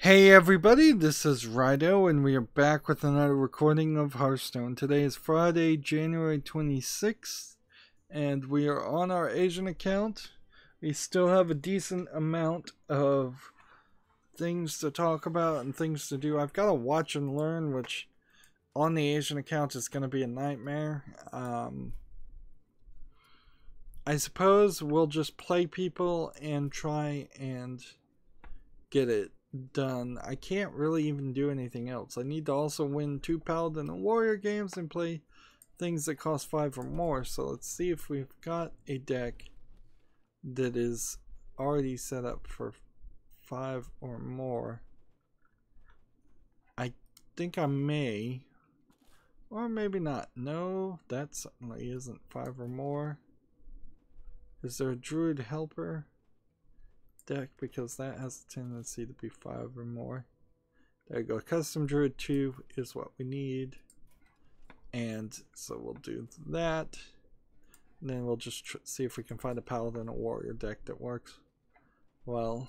Hey everybody, this is Rydo and we are back with another recording of Hearthstone. Today is Friday, January 26th, and we are on our Asian account. We still have a decent amount of things to talk about and things to do. I've got to watch and learn, which on the Asian account is going to be a nightmare. I suppose we'll just play people and try and get it done. I can't really even do anything else. I need to also win 2 Paladin and Warrior games and play things that cost 5 or more. So let's see if we've got a deck that is already set up for 5 or more. I think I may, or maybe not. No, that certainly isn't 5 or more. Is there a Druid Helper deck? Because that has a tendency to be 5 or more. There you go. Custom Druid 2 is what we need. And so we'll do that. And then we'll just see if we can find a Paladin or Warrior deck that works well.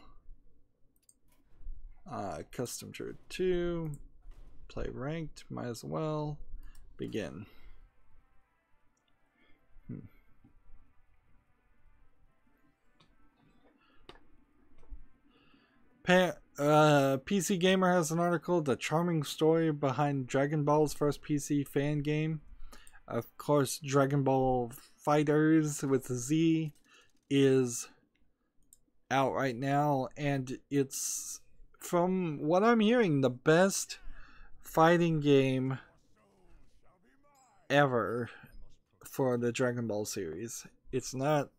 Custom Druid 2. Play ranked. Might as well begin. PC Gamer has an article, The Charming Story Behind Dragon Ball's First PC Fan Game. Of course, Dragon Ball Fighters with a Z is out right now, and it's, from what I'm hearing, the best fighting game ever for the Dragon Ball series. It's not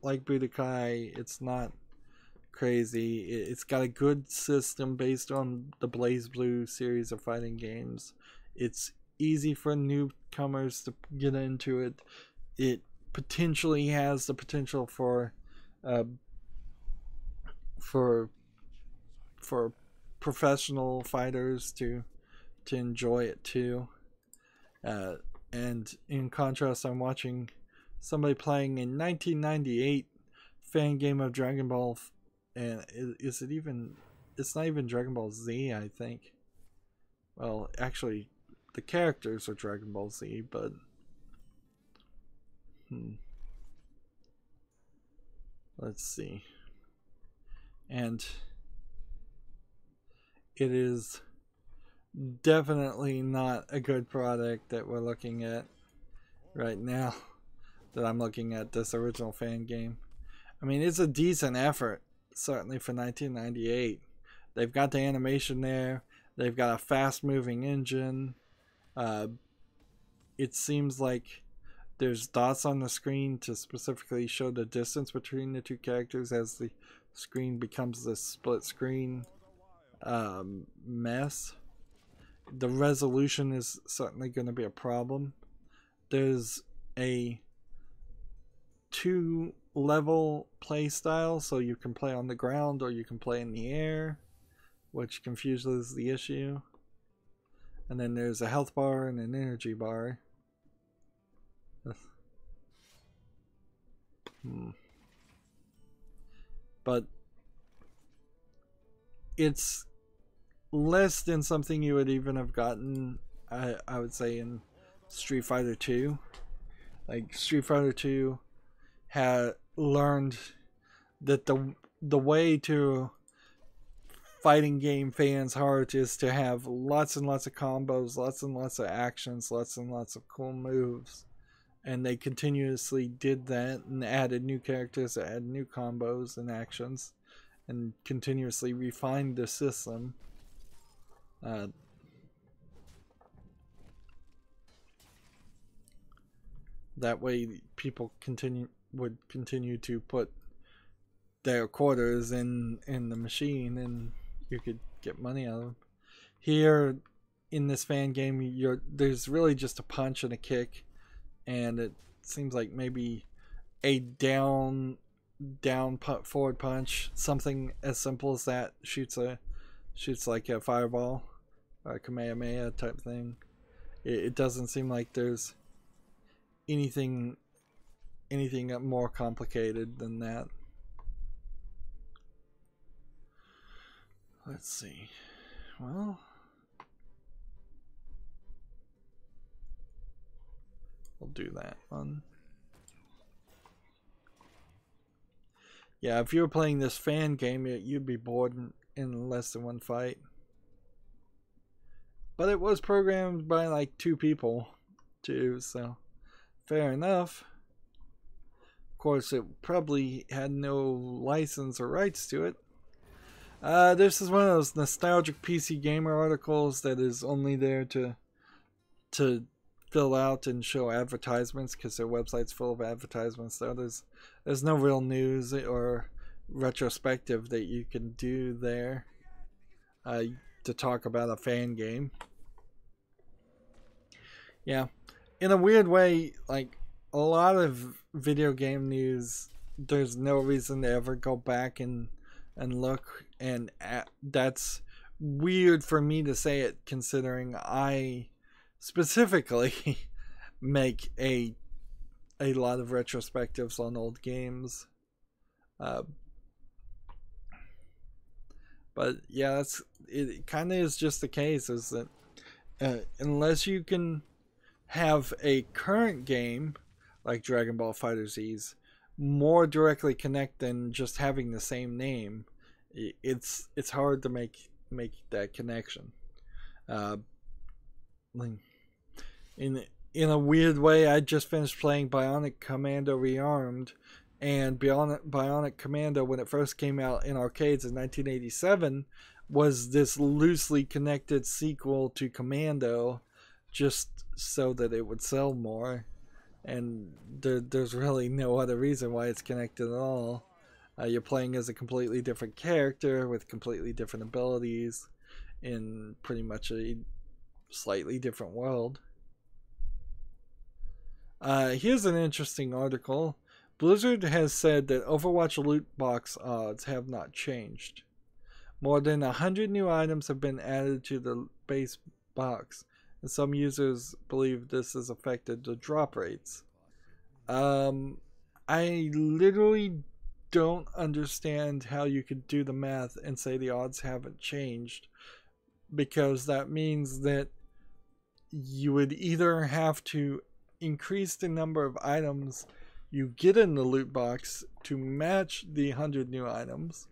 like Budokai, it's not crazy. It's got a good system based on the Blaze Blue series of fighting games. It's easy for newcomers to get into it. It potentially has the potential for professional fighters to enjoy it too. And in contrast, I'm watching somebody playing a 1998 fan game of Dragon Ball. And is it even, it's not even Dragon Ball Z, I think. Well, actually, the characters are Dragon Ball Z, but let's see. And it is definitely not a good product that we're looking at right now, that I'm looking at this original fan game. I mean, it's a decent effort, certainly for 1998. They've got the animation there. They've got a fast-moving engine. It seems like there's dots on the screen to specifically show the distance between the two characters as the screen becomes this split screen mess. The resolution is certainly going to be a problem. There's a 2-level play style, so you can play on the ground or you can play in the air, which confuses the issue. And then there's a health bar and an energy bar. But it's less than something you would even have gotten, I would say, in Street Fighter 2. Like, Street Fighter 2 had learned that the way to fighting game fans' heart is to have lots and lots of combos, lots and lots of actions, lots and lots of cool moves. And they continuously did that and added new characters, added new combos and actions, and continuously refined the system. That way people would continue to put their quarters in the machine and you could get money out of them. Here in this fan game, there's really just a punch and a kick, and it seems like maybe a down forward punch, something as simple as that, shoots like a fireball or a Kamehameha type thing. It doesn't seem like there's anything more complicated than that. Let's see. Well, we'll do that one. Yeah, if you were playing this fan game, you'd be bored in less than one fight. But it was programmed by like 2 people too, so fair enough. Of course, it probably had no license or rights to it. This is one of those nostalgic PC gamer articles that is only there to fill out and show advertisements because their website's full of advertisements. So there's no real news or retrospective that you can do there to talk about a fan game. Yeah, in a weird way, like a lot of video game news, there's no reason to ever go back and look, and that's weird for me to say it considering I specifically make a lot of retrospectives on old games. But yeah, it kind of is just the case, is that unless you can have a current game like Dragon Ball FighterZ more directly connect than just having the same name, it's hard to make that connection. In a weird way, I just finished playing Bionic Commando Rearmed, and Bionic Commando, when it first came out in arcades in 1987, was this loosely connected sequel to Commando, just so that it would sell more. And there's really no other reason why it's connected at all. You're playing as a completely different character with completely different abilities in pretty much a slightly different world. Here's an interesting article. Blizzard has said that Overwatch loot box odds have not changed. More than 100 new items have been added to the base box, and some users believe this has affected the drop rates. I literally don't understand how you could do the math and say the odds haven't changed, because that means that you would either have to increase the number of items you get in the loot box to match the 100 new items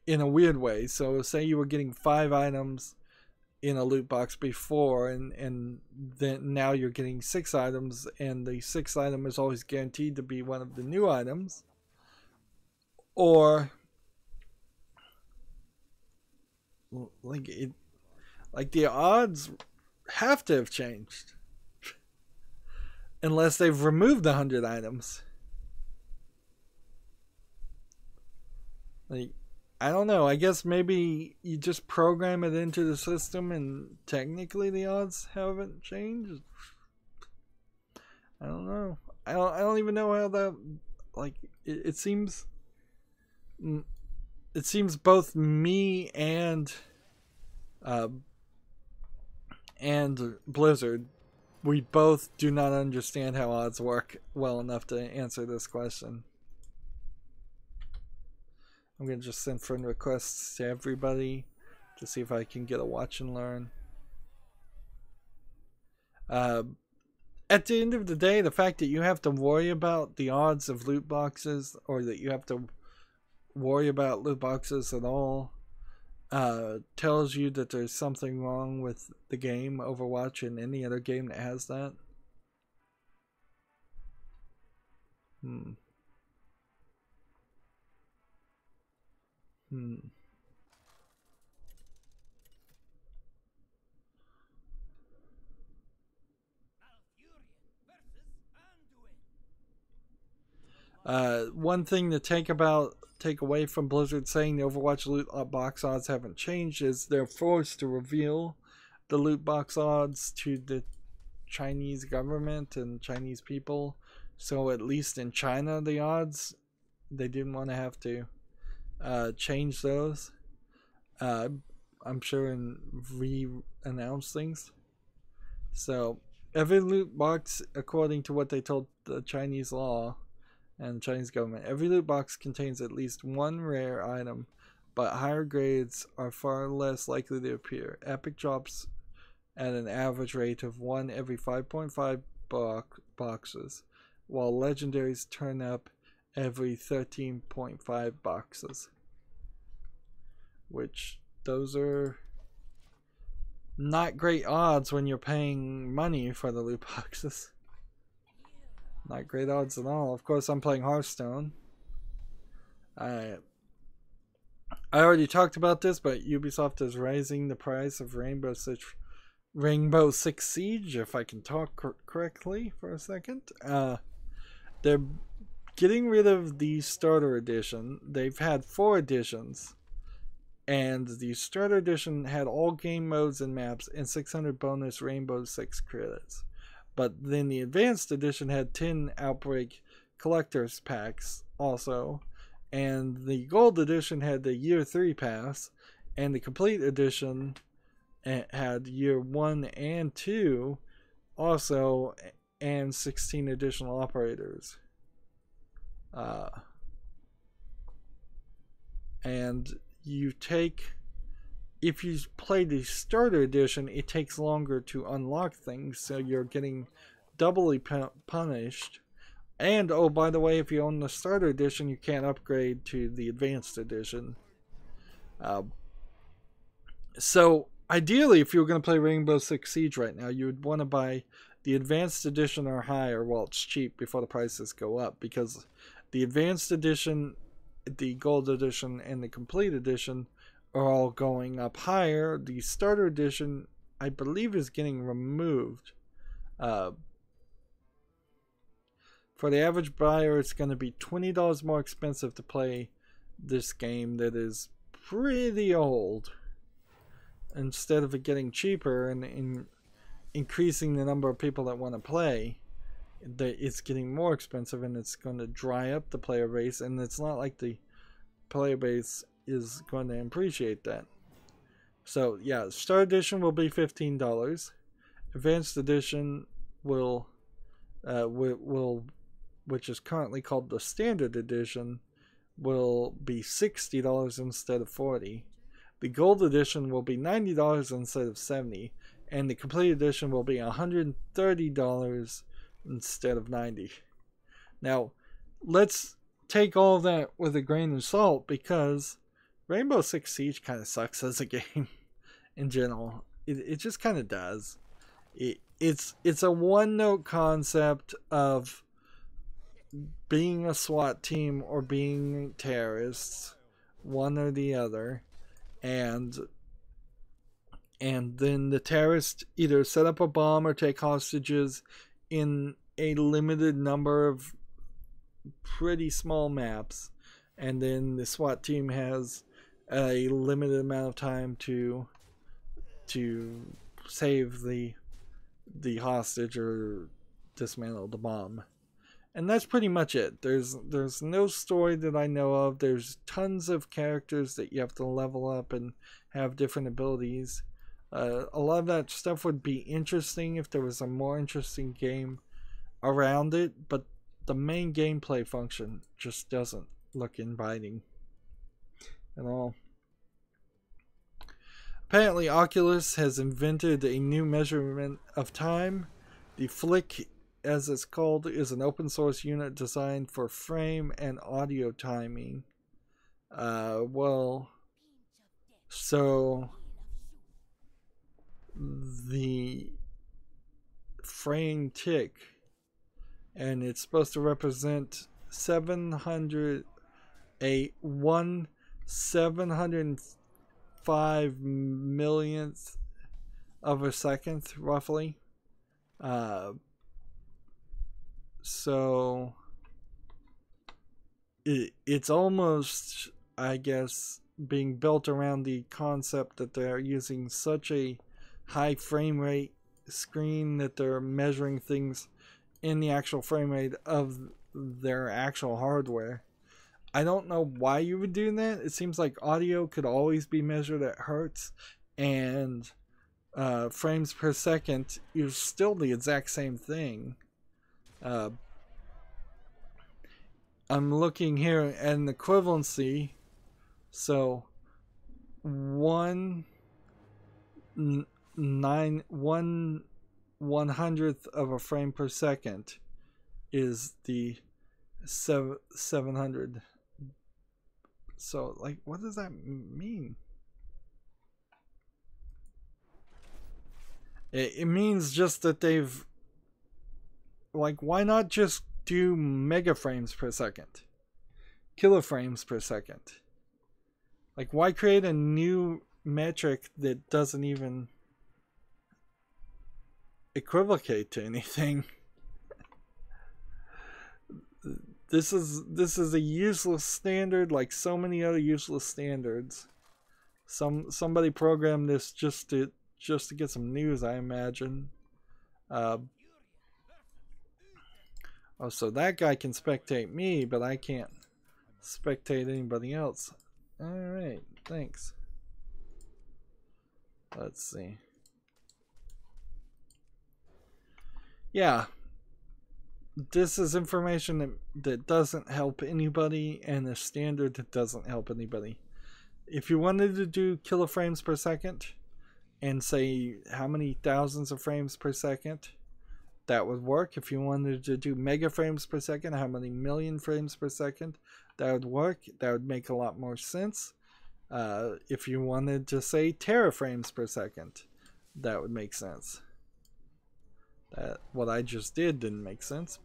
in a weird way. So say you were getting 5 items in a loot box before, and then now you're getting 6 items, and the 6th item is always guaranteed to be one of the new items, or like the odds have to have changed unless they've removed 100 items. Like, I don't know. I guess maybe you just program it into the system and technically the odds haven't changed. I don't know. I don't even know how that, like, it seems both me and Blizzard, we both do not understand how odds work well enough to answer this question. I'm going to just send friend requests to everybody to see if I can get a watch and learn. At the end of the day, the fact that you have to worry about the odds of loot boxes, or that you have to worry about loot boxes at all, tells you that there's something wrong with the game Overwatch and any other game that has that. One thing to take away from Blizzard saying the Overwatch loot box odds haven't changed is they're forced to reveal the loot box odds to the Chinese government and Chinese people. So at least in China, the odds, they didn't want to have to change those. I'm sure, and re-announce things. So every loot box, according to what they told the Chinese law and Chinese government, every loot box contains at least one rare item but higher grades are far less likely to appear. Epic drops at an average rate of 1 every 5.5 boxes, while legendaries turn up every 13.5 boxes. Which, those are not great odds when you're paying money for the loot boxes. Not great odds at all. Of course, I'm playing Hearthstone. I already talked about this, but Ubisoft is raising the price of Rainbow Six Siege, if I can talk correctly for a second. They're getting rid of the starter edition. They've had 4 editions, and the starter edition had all game modes and maps and 600 bonus Rainbow Six credits. But then the advanced edition had 10 Outbreak collector's packs also, and the gold edition had the year 3 pass, and the complete edition had year 1 and 2 also, and 16 additional operators. And you take, if you play the starter edition, it takes longer to unlock things, so you're getting doubly punished. And oh, by the way, if you own the starter edition, you can't upgrade to the advanced edition. So ideally, if you were going to play Rainbow Six Siege right now, you would want to buy the advanced edition or higher while it's cheap before the prices go up, because the advanced edition, the gold edition, and the complete edition are all going up higher. The starter edition, I believe, is getting removed. For the average buyer, it's going to be $20 more expensive to play this game that is pretty old, instead of it getting cheaper and increasing the number of people that want to play. It's getting more expensive, and it's going to dry up the player base, and it's not like the player base is going to appreciate that. So yeah, Star Edition will be $15. Advanced Edition will which is currently called the Standard Edition, will be $60 instead of $40. The Gold Edition will be $90 instead of $70, and the Complete Edition will be $130 instead of $90. Now, let's take all that with a grain of salt, because Rainbow Six Siege kind of sucks as a game in general. It just kind of does. It's a one-note concept of being a SWAT team or being terrorists, one or the other, and then the terrorists either set up a bomb or take hostages in a limited number of pretty small maps, and then the SWAT team has a limited amount of time to save the hostage or dismantle the bomb. And that's pretty much it. There's no story that I know of. There's tons of characters that you have to level up and have different abilities. A lot of that stuff would be interesting if there was a more interesting game around it, but the main gameplay function just doesn't look inviting at all. Apparently, Oculus has invented a new measurement of time. The Flick, as it's called, is an open source unit designed for frame and audio timing. So the frame tick, and it's supposed to represent 705 millionth of a second, roughly. So it's almost, I guess, being built around the concept that they're using such a high frame rate screen that they're measuring things in the actual frame rate of their actual hardware. I don't know why you would do that. It seems like audio could always be measured at hertz, and frames per second is still the exact same thing. I'm looking here at an equivalency. So one one hundredth of a frame per second is the 700. So like, what does that mean? It means just that they've, like, why not just do mega frames per second, kiloframes per second? Like, why create a new metric that doesn't even equivocate to anything? This is a useless standard, like so many other useless standards. Somebody programmed this just to get some news, I imagine. Oh, so that guy can spectate me, but I can't spectate anybody else. Alright, thanks. Let's see. Yeah. This is information that doesn't help anybody, and a standard that doesn't help anybody. If you wanted to do kiloframes per second, and say how many thousands of frames per second, that would work. If you wanted to do mega frames per second, how many million frames per second, that would work. That would make a lot more sense. If you wanted to say teraframes per second, that would make sense. What I just did didn't make sense.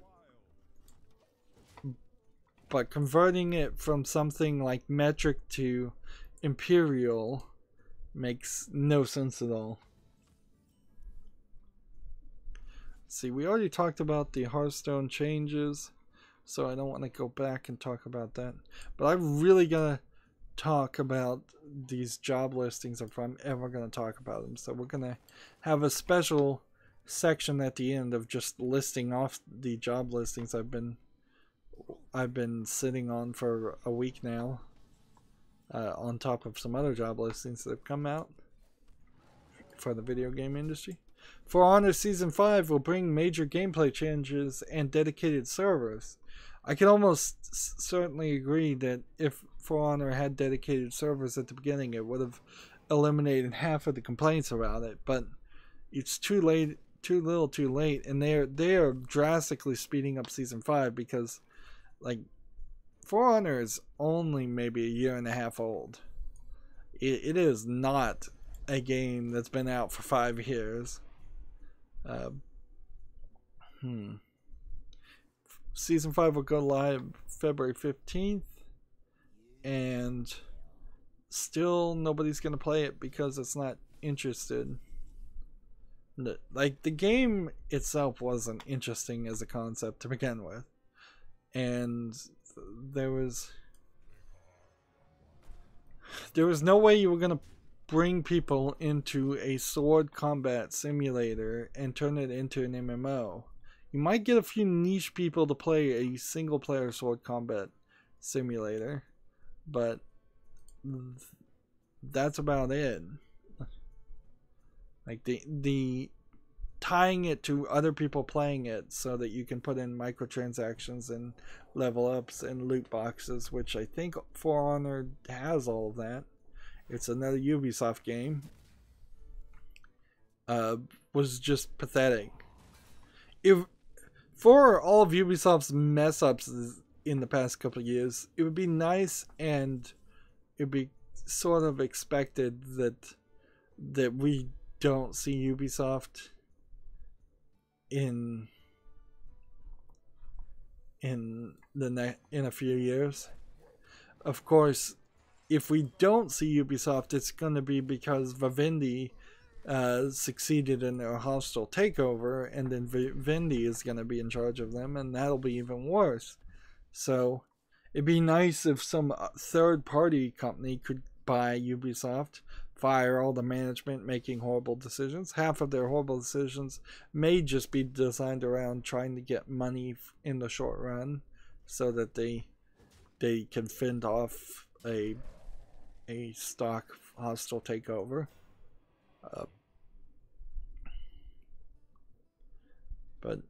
But converting it from something like metric to imperial makes no sense at all. See, we already talked about the Hearthstone changes, so I don't want to go back and talk about that. But I'm really gonna talk about these job listings if I'm ever gonna talk about them. So we're gonna have a special section at the end of just listing off the job listings I've been sitting on for a week now, on top of some other job listings that have come out for the video game industry. For Honor Season 5 will bring major gameplay changes and dedicated servers. I can almost certainly agree that if For Honor had dedicated servers at the beginning, it would have eliminated half of the complaints about it, but it's too late, too little too late, and they are drastically speeding up Season 5 because, like, For Honor is only maybe a year and a half old. It is not a game that's been out for 5 years. Season 5 will go live February 15th, and still nobody's gonna play it because it's not interested. Like, the game itself wasn't interesting as a concept to begin with, and there was no way you were gonna bring people into a sword combat simulator and turn it into an MMO. You might get a few niche people to play a single player sword combat simulator, but that's about it. Like, the tying it to other people playing it so that you can put in microtransactions and level ups and loot boxes, which I think For Honor has all of that. It's another Ubisoft game. Was just pathetic. If for all of Ubisoft's mess ups in the past couple of years, it would be nice, and it'd be sort of expected that we don't see Ubisoft in a few years. Of course, if we don't see Ubisoft, it's going to be because Vivendi succeeded in their hostile takeover, and then Vivendi is going to be in charge of them, and that'll be even worse. So it'd be nice if some third-party company could buy Ubisoft, fire all the management making horrible decisions. Half of their horrible decisions may just be designed around trying to get money in the short run, so that they can fend off a stock hostile takeover. But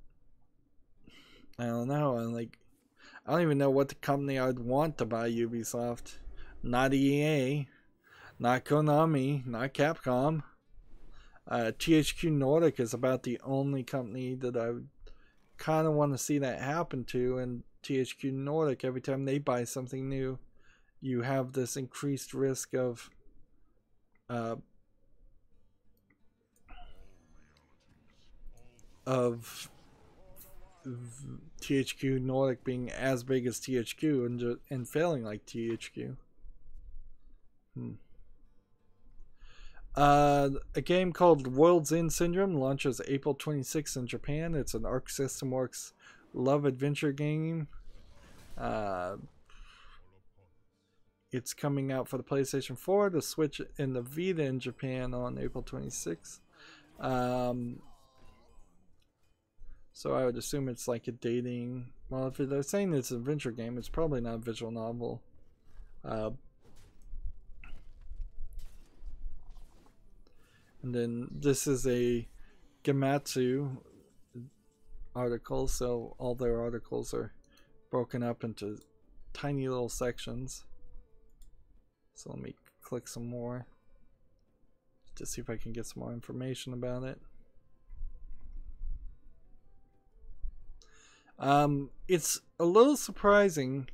I don't know. I don't even know what the company I'd want to buy Ubisoft. Not EA. Not Konami, not Capcom. THQ Nordic is about the only company that I kind of want to see that happen to. And THQ Nordic, every time they buy something new, you have this increased risk of THQ Nordic being as big as THQ and failing like THQ. A game called World's End Syndrome launches April 26th in Japan. It's an Arc System Works love adventure game. It's coming out for the PlayStation 4, the Switch, and the Vita in Japan on April 26th. So I would assume it's like a dating... Well, if they're saying it's an adventure game, it's probably not a visual novel. And then this is a Gematsu article, so all their articles are broken up into tiny little sections. So let me click some more to see if I can get some more information about it. It's a little surprising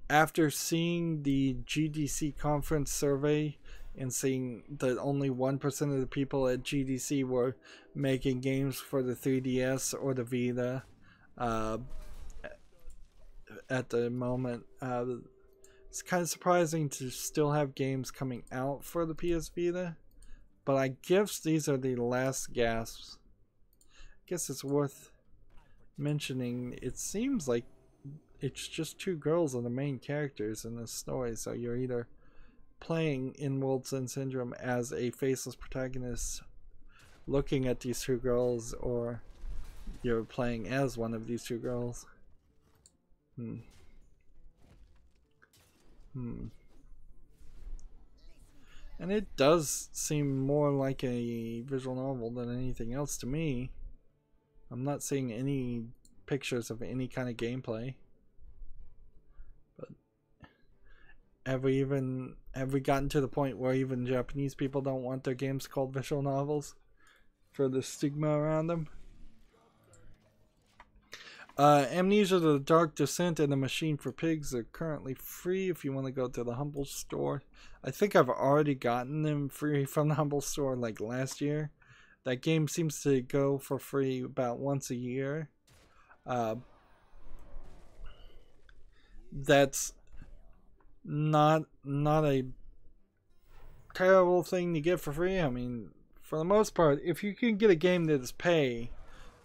after seeing the GDC conference survey and seeing that only 1% of the people at GDC were making games for the 3DS or the Vita at the moment. It's kind of surprising to still have games coming out for the PS Vita, but I guess these are the last gasps. I guess it's worth mentioning, it seems like it's just two girls are the main characters in this story, so you're either playing in World's End Syndrome as a faceless protagonist looking at these two girls, or you're playing as one of these two girls. And it does seem more like a visual novel than anything else to me. I'm not seeing any pictures of any kind of gameplay. But have we gotten to the point where even Japanese people don't want their games called visual novels for the stigma around them? Amnesia: The Dark Descent and The Machine for Pigs are currently free if you want to go to the Humble Store. I think I've already gotten them free from the Humble Store like last year. That game seems to go for free about once a year. That's not a terrible thing to get for free. I mean, for the most part, if you can get a game that is pay,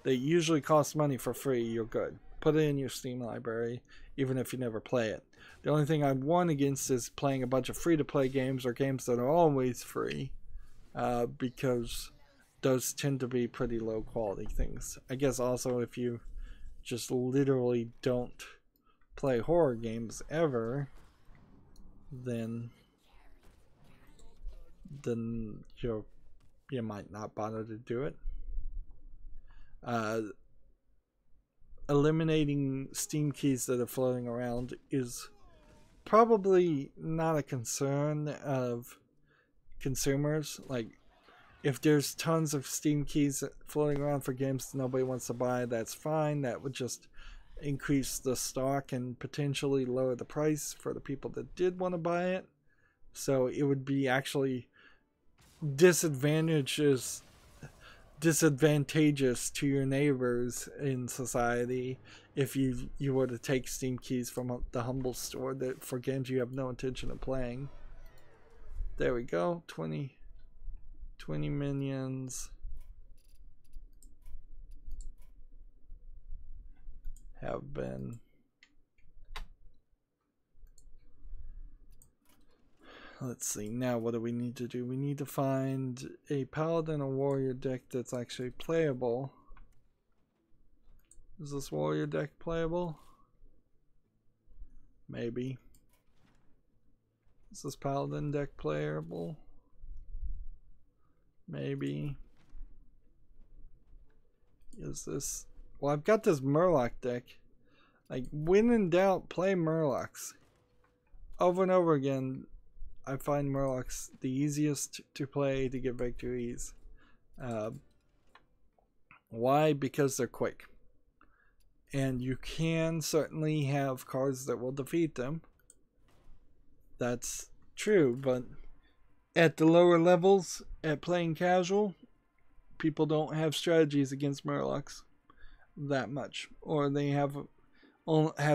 that usually costs money for free, you're good. Put it in your Steam library, even if you never play it. The only thing I'd warn against is playing a bunch of free-to-play games or games that are always free, because those tend to be pretty low quality things. I guess also if you just literally don't play horror games ever, then you might not bother to do it. Eliminating Steam keys that are floating around is probably not a concern of consumers. Like, if there's tons of Steam keys floating around for games that nobody wants to buy, that's fine. That would just increase the stock and potentially lower the price for the people that did want to buy it. So it would be actually disadvantageous to your neighbors in society if you were to take Steam keys from the Humble Store for games you have no intention of playing. There we go. 20 minions have been... Let's see, now what do we need to do? We need to find a paladin or warrior deck that's actually playable. Is this warrior deck playable? Maybe. Is this paladin deck playable? Maybe. Is this... Well, I've got this Murloc deck. Like, when in doubt, play Murlocs. Over and over again, I find Murlocs the easiest to play to get victories. Why? Because they're quick. And you can certainly have cards that will defeat them. That's true, but at the lower levels, at playing casual, people don't have strategies against Murlocs that much. Or they have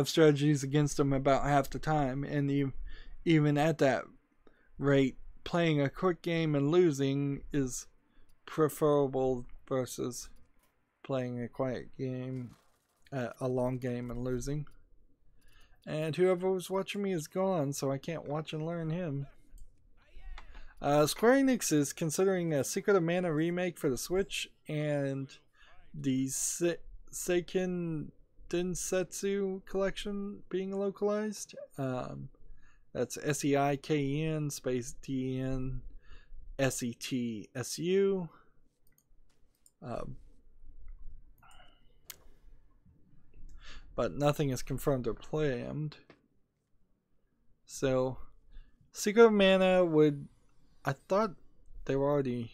strategies against them about half the time. And even at that rate, playing a quick game and losing is preferable versus playing a quiet game, a long game and losing. And whoever was watching me is gone, so I can't watch and learn him. Square Enix is considering a Secret of Mana remake for the Switch and the Seiken Densetsu collection being localized. That's SEIKEN space DN SETSU. But nothing is confirmed or planned. So, Secret of Mana would... I thought they were already...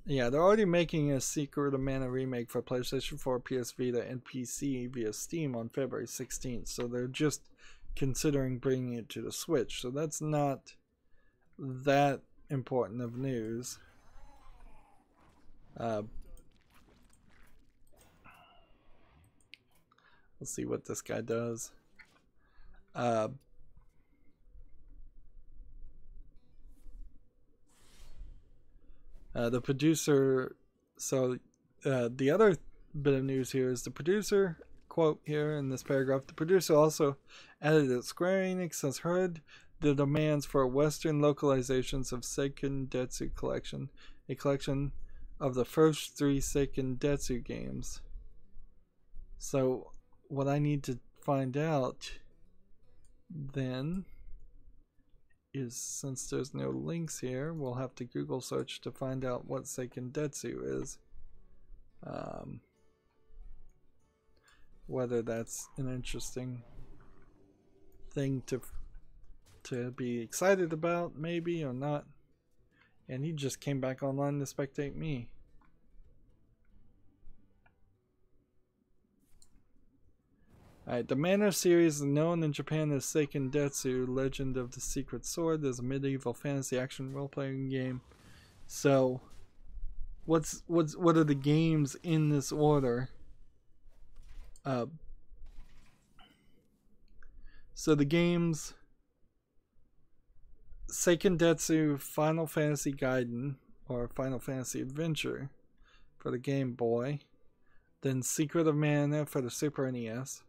Yeah, they're already making a Secret of Mana remake for PlayStation 4, PS Vita, and PC via Steam on February 16th. So they're just considering bringing it to the Switch. So that's not that important of news. Let's see what this guy does. The producer, so the other bit of news here is the producer, quote here in this paragraph, the producer also added that Square Enix has heard the demands for Western localizations of Seiken Densetsu Collection, a collection of the first 3 Seiken Densetsu games. So what I need to find out then is, since there's no links here, we'll have to Google search to find out what Seiken Densetsu is. Whether that's an interesting thing to be excited about, maybe, or not. And he just came back online to spectate me. Alright, the Mana series is known in Japan as Seiken Densetsu, Legend of the Secret Sword. There's a medieval fantasy action role-playing game. So, what are the games in this order? So the games: Seiken Densetsu Final Fantasy Gaiden, or Final Fantasy Adventure for the Game Boy, then Secret of Mana for the Super NES,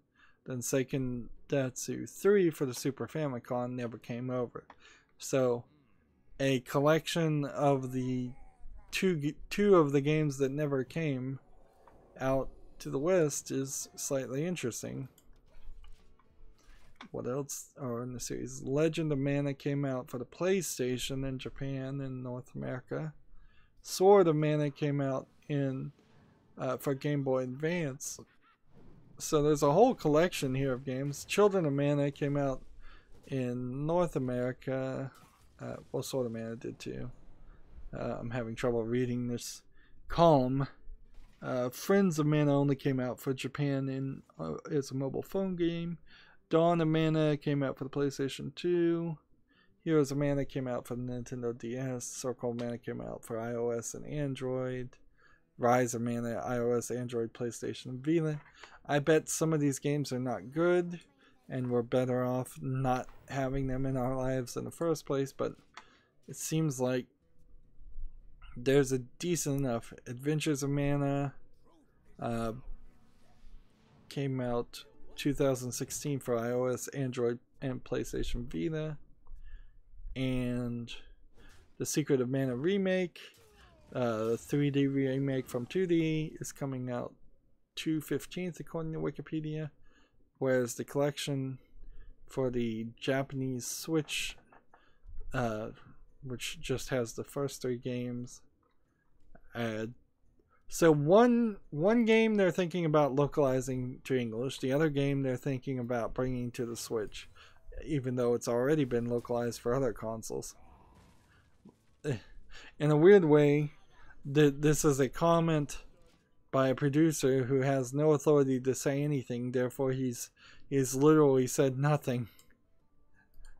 then Seiken Densetsu 3 for the Super Famicom never came over. So a collection of the two of the games that never came out to the West is slightly interesting. What else are in the series? Legend of Mana came out for the PlayStation in Japan and North America. Sword of Mana came out in for Game Boy Advance. So there's a whole collection here of games. Children of Mana came out in North America. Well, Sword of Mana did too. I'm having trouble reading this column. Friends of Mana only came out for Japan in it's a mobile phone game. Dawn of Mana came out for the PlayStation 2. Heroes of Mana came out for the Nintendo DS. Circle of Mana came out for iOS and Android. Rise of Mana, iOS, Android, PlayStation, Vita. I bet some of these games are not good, and we're better off not having them in our lives in the first place, but it seems like there's a decent enough. Adventures of Mana came out 2016 for iOS, Android, and PlayStation Vita. And the Secret of Mana remake, 3D remake from 2D, is coming out 2/15 according to Wikipedia, whereas the collection for the Japanese Switch, which just has the first 3 games, so one game they're thinking about localizing to English, the other game they're thinking about bringing to the Switch. even though it's already been localized for other consoles. In a weird way, this is a comment by a producer who has no authority to say anything, therefore he's literally said nothing.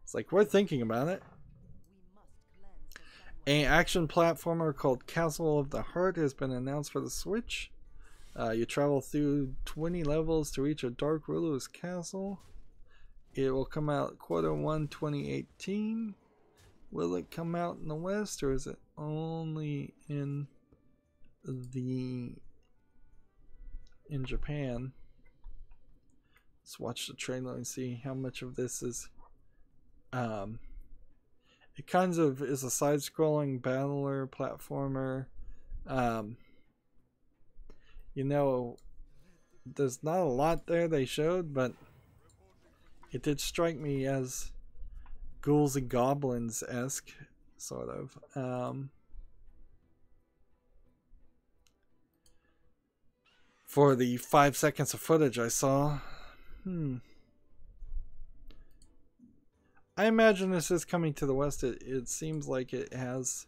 It's like, we're thinking about it. An action platformer called Castle of the Heart has been announced for the Switch. You travel through 20 levels to reach a dark ruler's castle. It will come out Q1 2018. Will it come out in the West, or is it only in Japan? Let's watch the trailer and see how much of this is. It kind of is a side-scrolling battler platformer. You know, there's not a lot there they showed, but it did strike me as Ghouls and Goblins-esque, sort of. For the 5 seconds of footage I saw. I imagine this is coming to the West. It seems like it has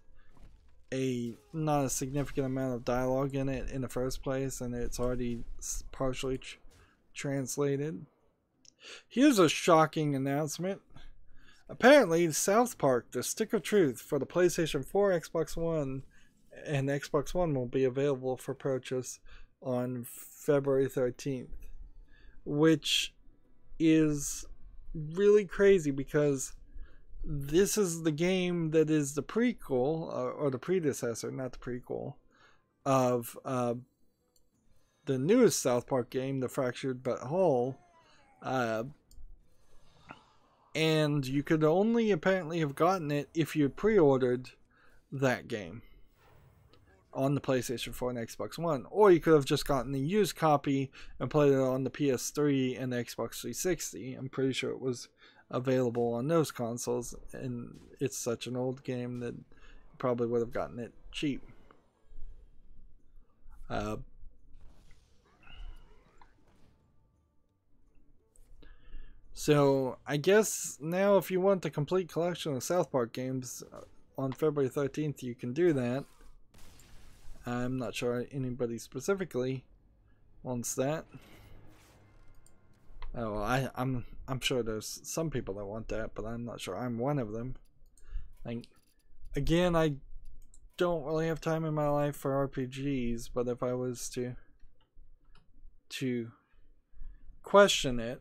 not a significant amount of dialogue in it in the first place, and it's already partially translated. Here's a shocking announcement. Apparently, South Park: The Stick of Truth for the PlayStation 4, Xbox One, and Xbox One will be available for purchase on February 13th, which is really crazy because this is the game that is the prequel, or the predecessor, not the prequel, of the newest South Park game, The Fractured But Whole. And you could only apparently have gotten it if you pre-ordered that game on the PlayStation 4 and Xbox One, or you could have just gotten the used copy and played it on the PS3 and the Xbox 360. I'm pretty sure it was available on those consoles, and it's such an old game that you probably would have gotten it cheap. So I guess now if you want the complete collection of South Park games on February 13th, you can do that. I'm not sure anybody specifically wants that. Oh, I'm sure there's some people that want that, but I'm not sure I'm one of them. Again, I don't really have time in my life for RPGs, but if I was to question it,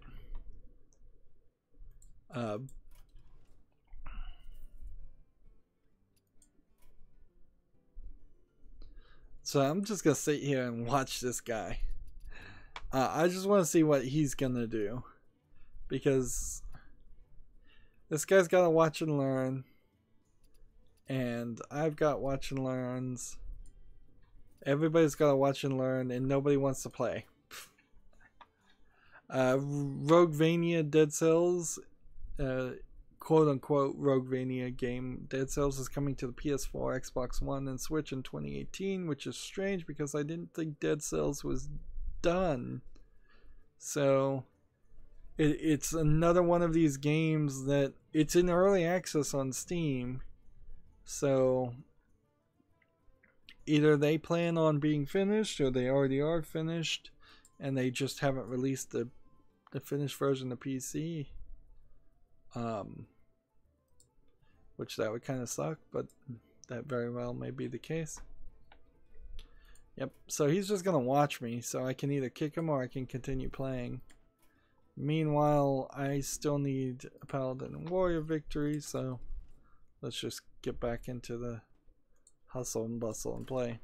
so I'm just gonna sit here and watch this guy. I just want to see what he's gonna do, because this guy's got to watch and learn, and I've got watch and learns. Everybody's got to watch and learn, and nobody wants to play. Roguevania Dead Cells, quote-unquote Roguevania game Dead Cells, is coming to the PS4, Xbox One, and Switch in 2018, which is strange because I didn't think Dead Cells was done. So it's another one of these games that it's in early access on Steam, so either they plan on being finished or they already are finished and they just haven't released the finished version of PC, which that would kind of suck, but that very well may be the case. Yep, so he's just gonna watch me, so I can either kick him or I can continue playing. Meanwhile, I still need a Paladin and Warrior victory, so let's just get back into the hustle and bustle and play.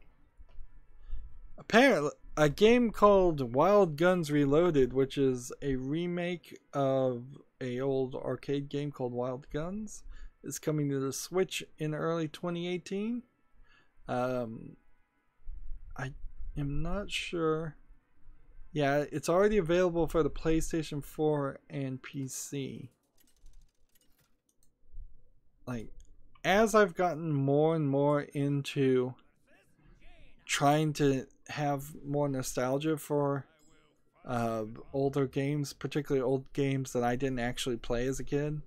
Apparently, a game called Wild Guns Reloaded, which is a remake of an old arcade game called Wild Guns, is coming to the Switch in early 2018. I am not sure. Yeah, it's already available for the PlayStation 4 and PC. Like, as I've gotten more and more into trying to have more nostalgia for older games, particularly old games that I didn't actually play as a kid,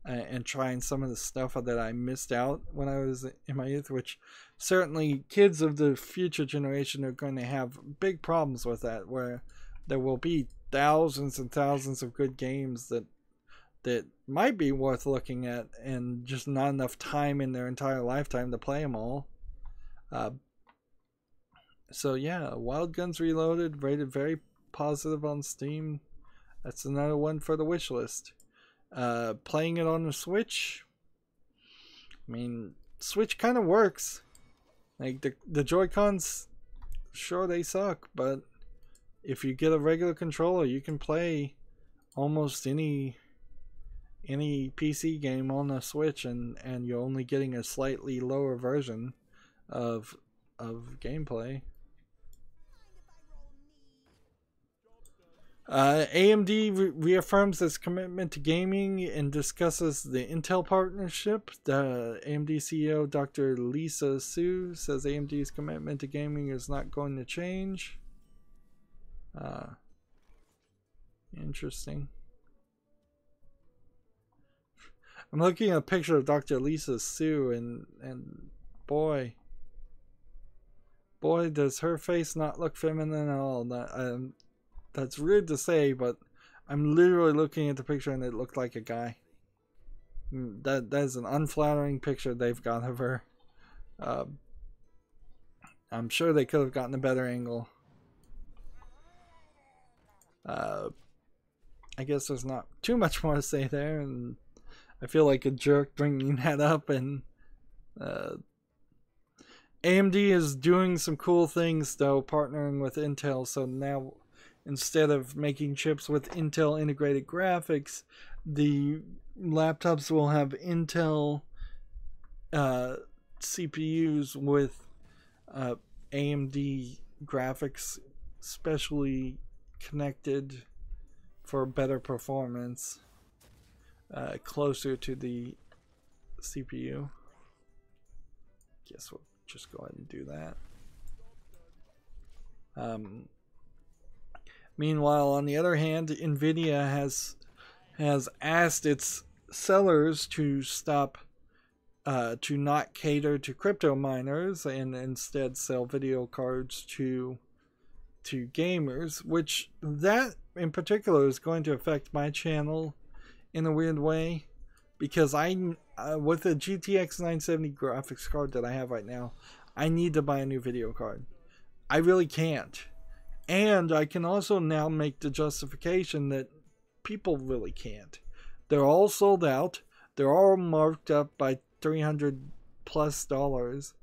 and trying some of the stuff that I missed out when I was in my youth, which certainly kids of the future generation are going to have big problems with that, where there will be thousands and thousands of good games that might be worth looking at, and just not enough time in their entire lifetime to play them all. So yeah, Wild Guns Reloaded, rated very positive on Steam. That's another one for the wish list. Playing it on the Switch, I mean, Switch kind of works. Like the Joy-Cons, sure they suck, but if you get a regular controller, you can play almost any PC game on the Switch, and you're only getting a slightly lower version of gameplay. AMD reaffirms its commitment to gaming and discusses the Intel partnership. The AMD CEO Dr. Lisa Su says AMD's commitment to gaming is not going to change. Interesting. I'm looking at a picture of Dr. Lisa Su, and boy, does her face not look feminine at all. That's weird to say, but I'm literally looking at the picture and it looked like a guy. That is an unflattering picture they've got of her. I'm sure they could have gotten a better angle. I guess there's not too much more to say there, and I feel like a jerk bringing that up. And AMD is doing some cool things though, partnering with Intel. So now, instead of making chips with Intel integrated graphics, the laptops will have Intel CPUs with AMD graphics specially connected for better performance, closer to the CPU. Guess we'll just go ahead and do that. Meanwhile, on the other hand, NVIDIA has asked its sellers to stop, to not cater to crypto miners and instead sell video cards to gamers, which that in particular is going to affect my channel in a weird way, because with the GTX 970 graphics card that I have right now, I need to buy a new video card. I really can't. And I can also now make the justification that people really can't. They're all sold out. They're all marked up by $300+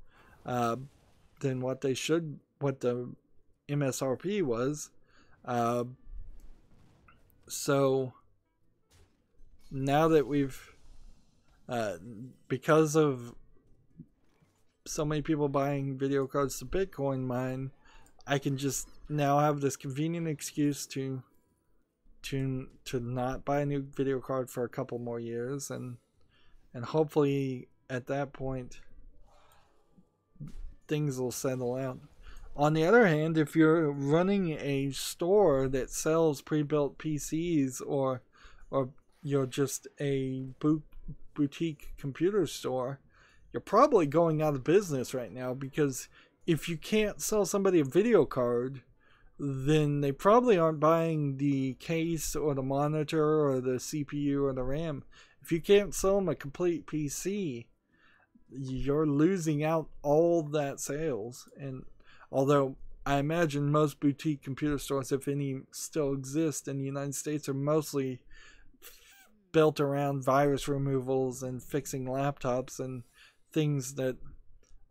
than what they should, what the MSRP was. So now that we've, because of so many people buying video cards to Bitcoin mine, I can just now have this convenient excuse to not buy a new video card for a couple more years, and hopefully at that point things will settle out. On the other hand, if you're running a store that sells pre-built PCs, or you're just a boutique computer store, you're probably going out of business right now, because if you can't sell somebody a video card, then they probably aren't buying the case or the monitor or the CPU or the RAM. If you can't sell them a complete PC, you're losing out all that sales. And although I imagine most boutique computer stores, if any still exist in the United States, are mostly built around virus removals and fixing laptops and things that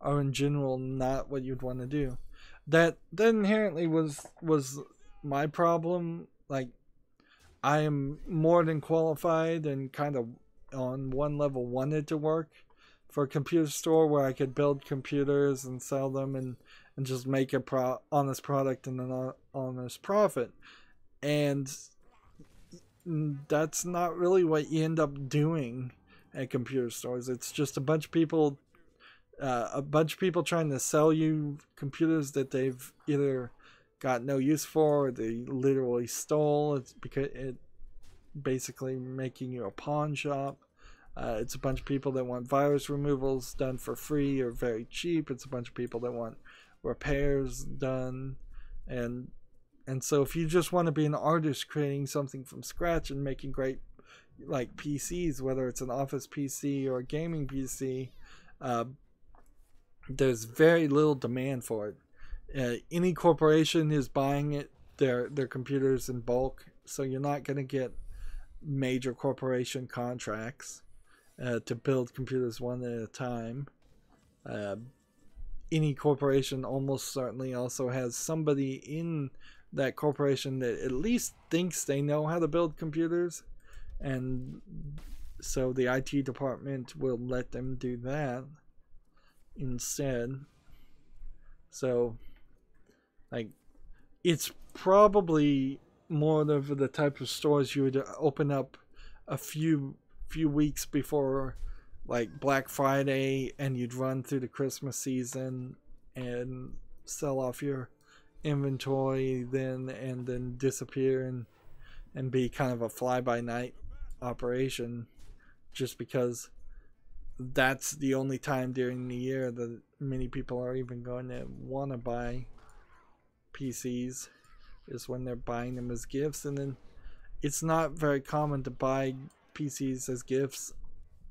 are in general not what you'd want to do. That inherently was my problem. Like, I am more than qualified and kind of on one level wanted to work for a computer store where I could build computers and sell them and just make a honest product and an honest profit. And that's not really what you end up doing at computer stores. It's just a bunch of people trying to sell you computers that they've either got no use for, or they literally stole. It's because it basically making you a pawn shop. It's a bunch of people that want virus removals done for free or very cheap. It's a bunch of people that want repairs done, and so if you just want to be an artist creating something from scratch and making great like PCs, whether it's an office PC or a gaming PC, there's very little demand for it. Any corporation is buying it, their computers in bulk, so you're not going to get major corporation contracts to build computers one at a time. Any corporation almost certainly also has somebody in that corporation that at least thinks they know how to build computers, and so the IT department will let them do that instead. So like, it's probably more of the type of stores you would open up a few weeks before like Black Friday, and you'd run through the Christmas season and sell off your inventory then, and then disappear and be kind of a fly-by-night operation, just because that's the only time during the year that many people are even going to want to buy PCs, is when they're buying them as gifts. And then it's not very common to buy PCs as gifts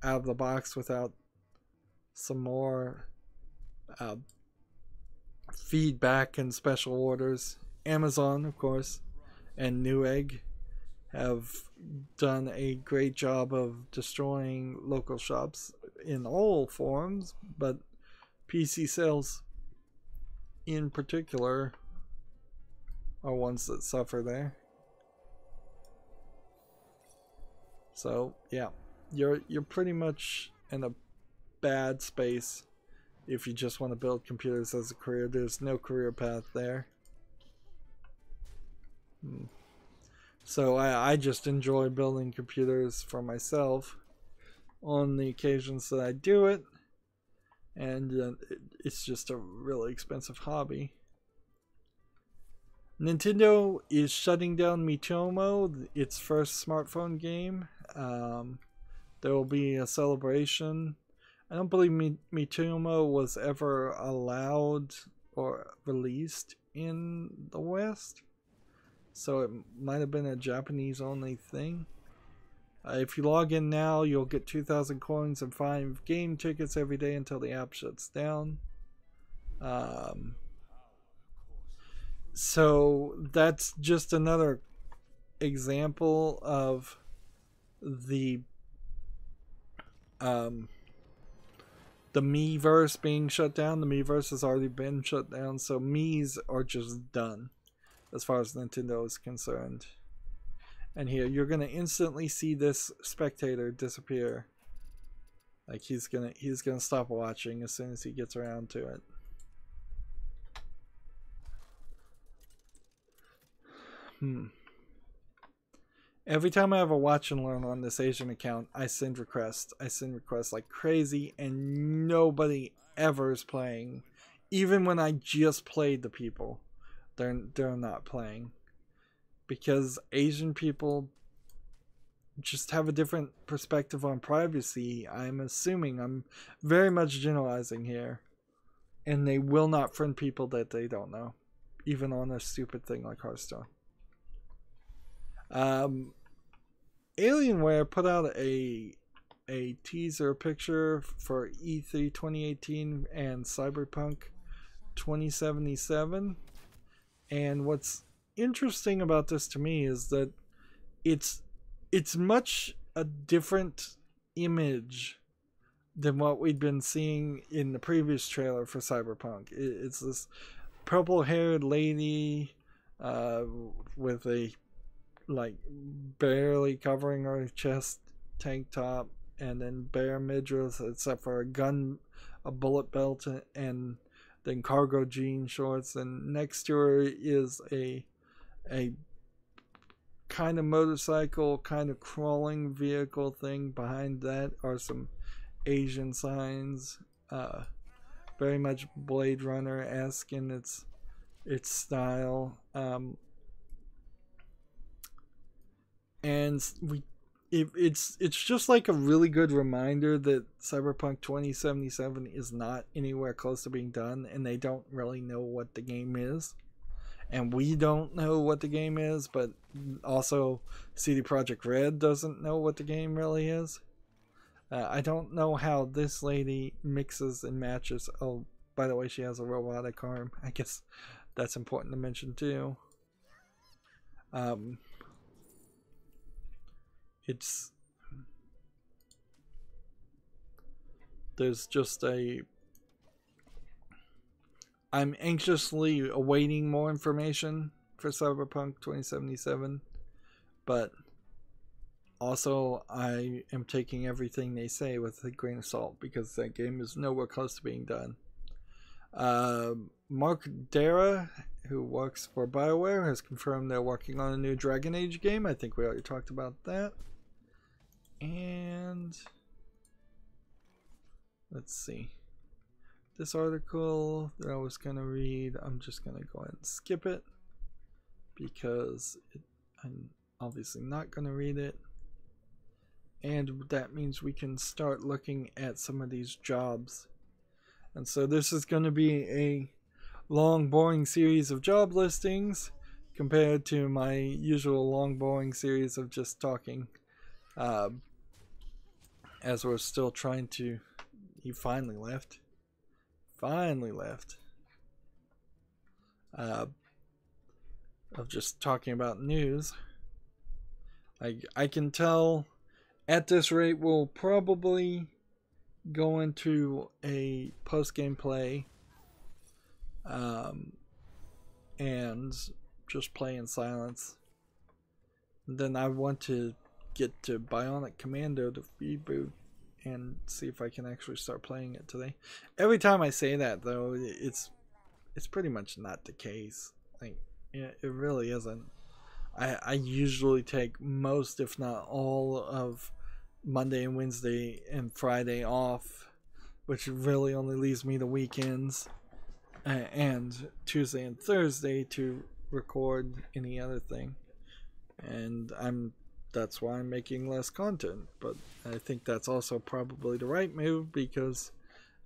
out of the box without some more feedback and special orders. Amazon, of course, and Newegg have done a great job of destroying local shops in all forms, but PC sales in particular are ones that suffer there. So yeah, you're pretty much in a bad space if you just want to build computers as a career. There's no career path there. So I just enjoy building computers for myself on the occasions that I do it, and it's just a really expensive hobby. Nintendo is shutting down Miitomo, its first smartphone game. There will be a celebration. I don't believe Miitomo was ever allowed or released in the West, so it might have been a Japanese only thing. If you log in now, you'll get 2,000 coins and 5 game tickets every day until the app shuts down. So that's just another example of the Miiverse being shut down. The Miiverse has already been shut down, so Miis are just done as far as Nintendo is concerned. And here you're gonna instantly see this spectator disappear. Like he's gonna stop watching as soon as he gets around to it. Every time I have a watch and learn on this Asian account, I send requests. I send requests like crazy, and nobody ever is playing. Even when I just played the people, they're not playing, because Asian people just have a different perspective on privacy. I'm assuming, I'm very much generalizing here, and they will not friend people that they don't know, even on a stupid thing like Hearthstone. Alienware put out a teaser picture for E3 2018 and Cyberpunk 2077, and what's interesting about this to me is that it's much a different image than what we'd been seeing in the previous trailer for Cyberpunk. It's this purple-haired lady with a like barely covering her chest tank top, and then bare midriff except for a bullet belt, and then cargo jean shorts, and next to her is a kind of motorcycle, kind of crawling vehicle thing. Behind that are some Asian signs, very much Blade Runner-esque in its its style. And it's just like a really good reminder that Cyberpunk 2077 is not anywhere close to being done, and they don't really know what the game is, and we don't know what the game is, but also CD Projekt Red doesn't know what the game really is. I don't know how this lady mixes and matches. Oh, by the way, she has a robotic arm. I guess that's important to mention too. There's just I'm anxiously awaiting more information for Cyberpunk 2077, but also I am taking everything they say with a grain of salt, because that game is nowhere close to being done. Mark Dara, who works for BioWare, has confirmed they're working on a new Dragon Age game. I think we already talked about that. And let's see. This article that I was going to read, I'm just going to go ahead and skip it, because I'm obviously not going to read it. And that means we can start looking at some of these jobs. And so this is going to be a long, boring series of job listings compared to my usual long, boring series of just talking. As we're still trying to... He finally left. Of just talking about news. I can tell at this rate we'll probably go into a post-game play and just play in silence. And then I want to get to Bionic Commando to reboot and see if I can actually start playing it today. Every time I say that, though, it's pretty much not the case. Like, it really isn't. I usually take most, if not all, of Monday and Wednesday and Friday off, which really only leaves me the weekends, and Tuesday and Thursday to record any other thing. And that's why I'm making less content, but I think that's also probably the right move, because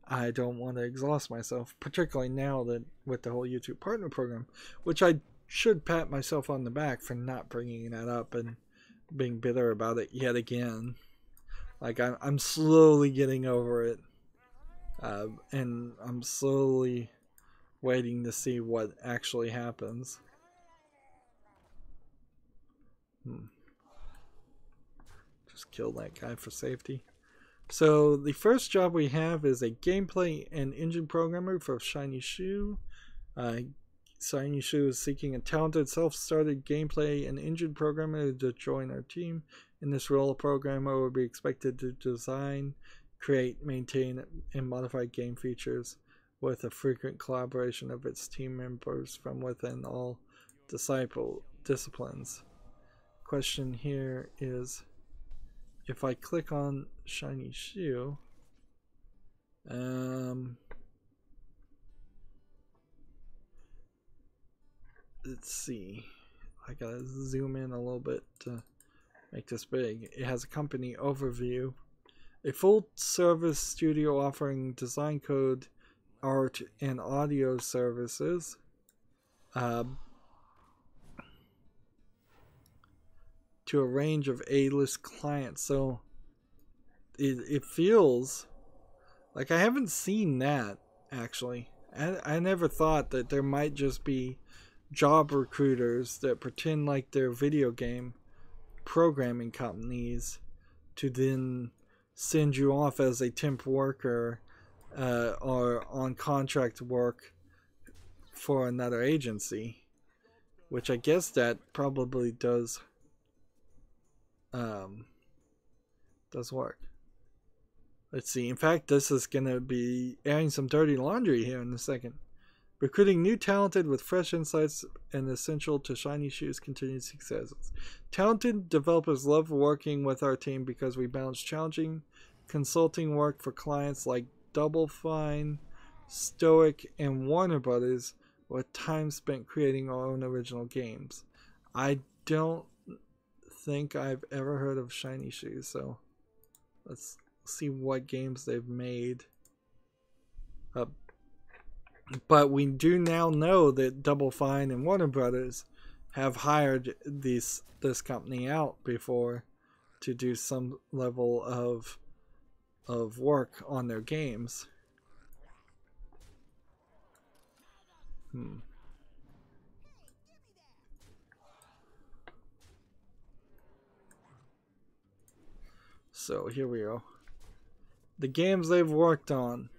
I don't want to exhaust myself, particularly now that with the whole YouTube partner program, which I should pat myself on the back for not bringing that up and being bitter about it yet again. Like, I'm slowly getting over it, and I'm slowly waiting to see what actually happens. Just kill that guy for safety. So the first job we have is a gameplay and engine programmer for Shiny Shoe. Shiny Shoe is seeking a talented self-started gameplay and engine programmer to join our team. In this role, a programmer will be expected to design, create, maintain, and modify game features with a frequent collaboration of its team members from within all disciplines. Question here is, if I click on Shiny Shoe, let's see, I gotta zoom in a little bit to make this big. It has a company overview, a full service studio offering design code, art, and audio services. To a range of A-list clients. So it feels like I haven't seen that, actually. I never thought that there might just be job recruiters that pretend like they're video game programming companies to then send you off as a temp worker or on contract work for another agency, which I guess that probably does work. Let's see. In fact, this is going to be airing some dirty laundry here in a second. Recruiting new talented with fresh insights and essential to Shiny Shoe's continued successes. Talented developers love working with our team because we balance challenging consulting work for clients like Double Fine, Stoic, and Warner Brothers with time spent creating our own original games. I don't think I've ever heard of Shiny Shoes, so let's see what games they've made. But we do now know that Double Fine and Warner Brothers have hired this company out before to do some level of work on their games. So here we go. The games they've worked on.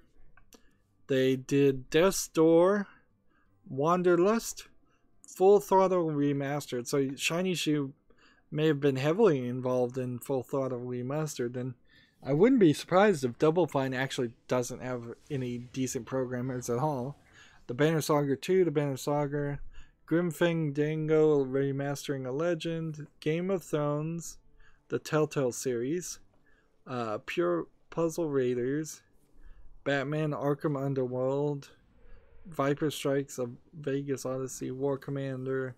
They did Death's Door, Wanderlust, Full Throttle Remastered. So Shiny Shoe may have been heavily involved in Full Throttle Remastered, and I wouldn't be surprised if Double Fine actually doesn't have any decent programmers at all. The Banner Saga 2, the Banner Saga, Grimfang Dango Remastering a Legend, Game of Thrones, the Telltale series, Pure Puzzle Raiders, Batman Arkham Underworld, Viper Strikes, A Vegas Odyssey, War Commander,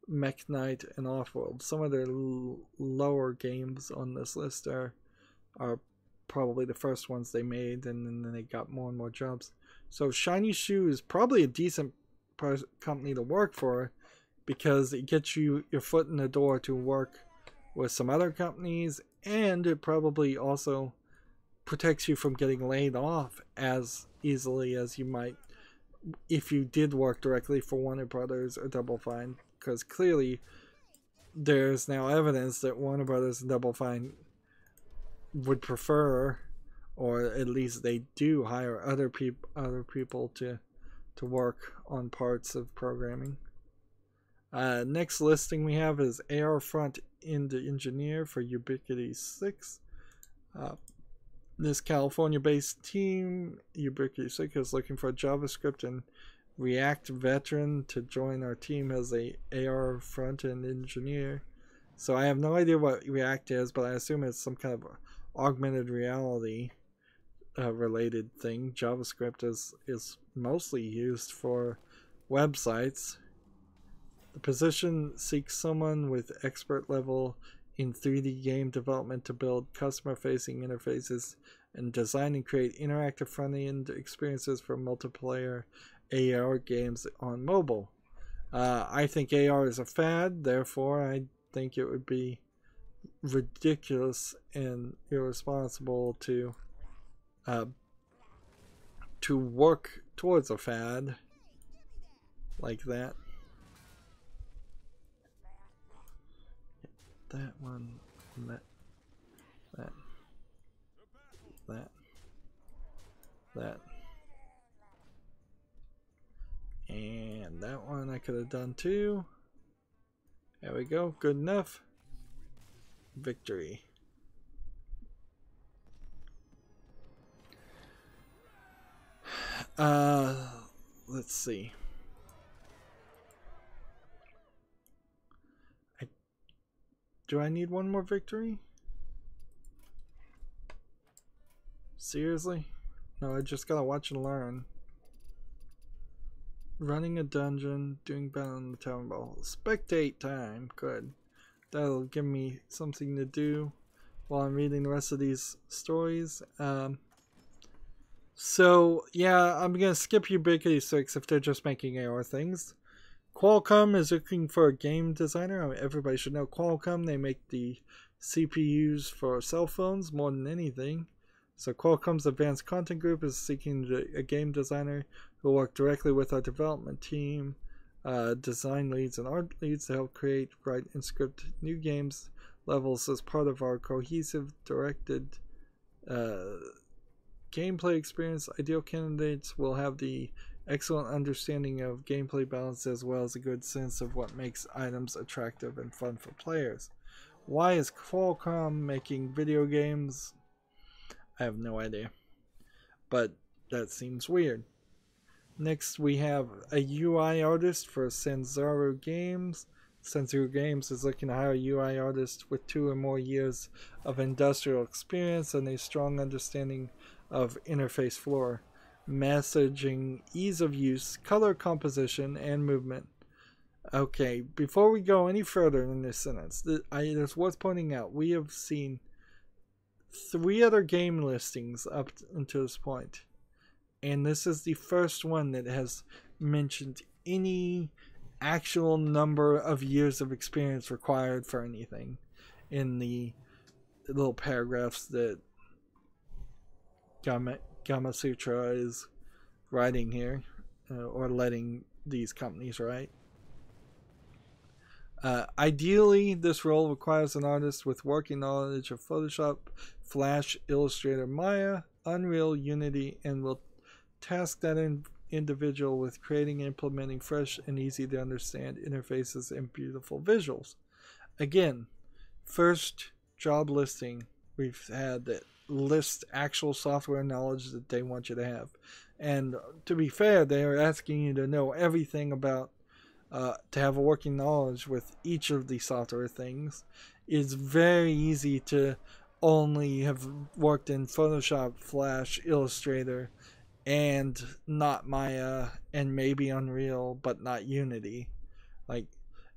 Mech Knight, and Offworld. Some of their lower games on this list are probably the first ones they made, and then they got more and more jobs. So Shiny Shoe is probably a decent company to work for, because it gets you your foot in the door to work with some other companies, and it probably also protects you from getting laid off as easily as you might if you did work directly for Warner Brothers or Double Fine, because clearly there's now evidence that Warner Brothers and Double Fine would prefer, or at least they do hire other people to work on parts of programming. Next listing we have is AR Front End Engineer for Ubiquity 6. This California-based team, Ubiquity 6, is looking for a JavaScript and React veteran to join our team as a AR front-end engineer. So I have no idea what React is, but I assume it's some kind of augmented reality related thing. JavaScript is mostly used for websites. The position seeks someone with expert level in 3D game development to build customer-facing interfaces and design and create interactive front-end experiences for multiplayer AR games on mobile. I think AR is a fad, therefore I think it would be ridiculous and irresponsible to work towards a fad like that. That one, that, and that one I could have done too. There we go, good enough. Victory. Let's see. Do I need one more victory? Seriously? No, I just gotta watch and learn. Running a dungeon, doing battle in the town hall. Spectate time. Good. That'll give me something to do while I'm reading the rest of these stories. So, yeah, I'm gonna skip Ubiquity 6 if they're just making AR things. Qualcomm is looking for a game designer. I mean, everybody should know Qualcomm. They make the CPUs for cell phones more than anything. So Qualcomm's Advanced Content Group is seeking a game designer who will work directly with our development team, design leads and art leads to help create, write, and script new games levels as part of our cohesive, directed gameplay experience. Ideal candidates will have the excellent understanding of gameplay balance as well as a good sense of what makes items attractive and fun for players. Why is Qualcomm making video games? I have no idea, but that seems weird. Next we have a UI artist for Sanzaru Games. Sanzaru Games is looking to hire a UI artist with 2 or more years of industrial experience and a strong understanding of interface floor messaging, ease of use, color composition, and movement. Okay, before we go any further in this sentence, it's worth pointing out we have seen 3 other game listings up until this point, and this is the first one that has mentioned any actual number of years of experience required for anything in the little paragraphs that Gama Sutra is writing here, or letting these companies write. Ideally, this role requires an artist with working knowledge of Photoshop, Flash, Illustrator, Maya, Unreal, Unity, and will task that individual with creating and implementing fresh and easy to understand interfaces and beautiful visuals. Again, first job listing we've had that lists actual software knowledge that they want you to have. And to be fair, they are asking you to know everything about to have a working knowledge with each of the software things. It's very easy to only have worked in Photoshop, Flash, Illustrator, and not Maya, and maybe Unreal, but not Unity. Like,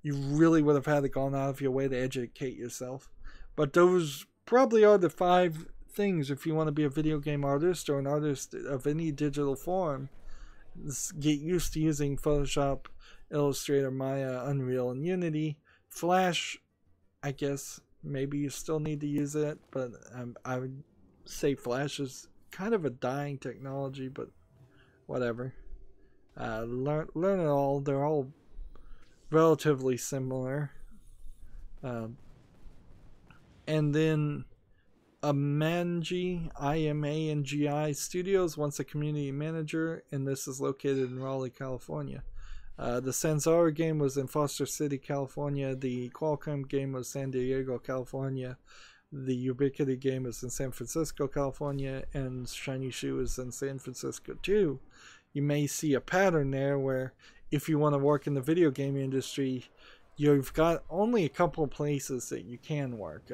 you really would have had to go out of your way to educate yourself. But those probably are the 5 things if you want to be a video game artist or an artist of any digital form. Get used to using Photoshop, Illustrator, Maya, Unreal, and Unity. Flash, I guess maybe you still need to use it, but I would say Flash is kind of a dying technology, but whatever. Learn it all. They're all relatively similar. And then Amangi, IMANGI Studios wants a community manager, and this is located in Raleigh, California. The Sanzara game was in Foster City, California. The Qualcomm game was San Diego, California. The Ubiquity game is in San Francisco, California. And Shiny Shoe is in San Francisco, too. You may see a pattern there where if you want to work in the video game industry, you've got only a couple of places that you can work.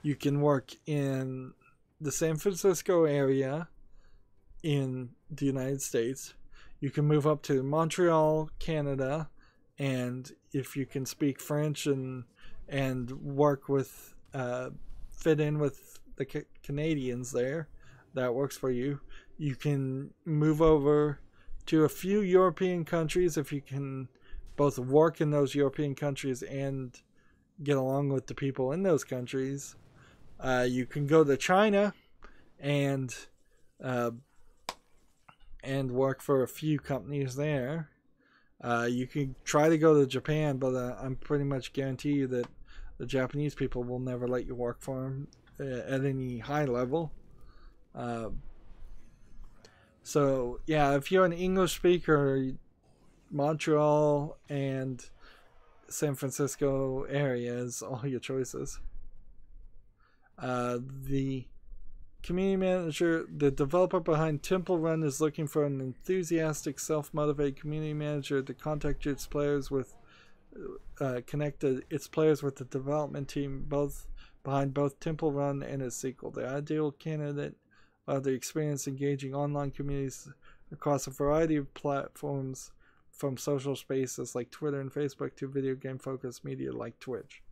You can work in the San Francisco area in the United States. You can move up to Montreal, Canada, and if you can speak French and work with fit in with the Canadians there, that works for you. You can move over to a few European countries if you can both work in those European countries and get along with the people in those countries. You can go to China and work for a few companies there. You can try to go to Japan, but I'm pretty much guarantee you that the Japanese people will never let you work for them at any high level. So yeah, if you're an English speaker, Montreal and San Francisco areas, all your choices. The community manager, the developer behind Temple Run, is looking for an enthusiastic, self-motivated community manager to contact its players with, connect its players with the development team behind both Temple Run and its sequel. The ideal candidate of the experience engaging online communities across a variety of platforms, from social spaces like Twitter and Facebook to video game focused media like Twitch.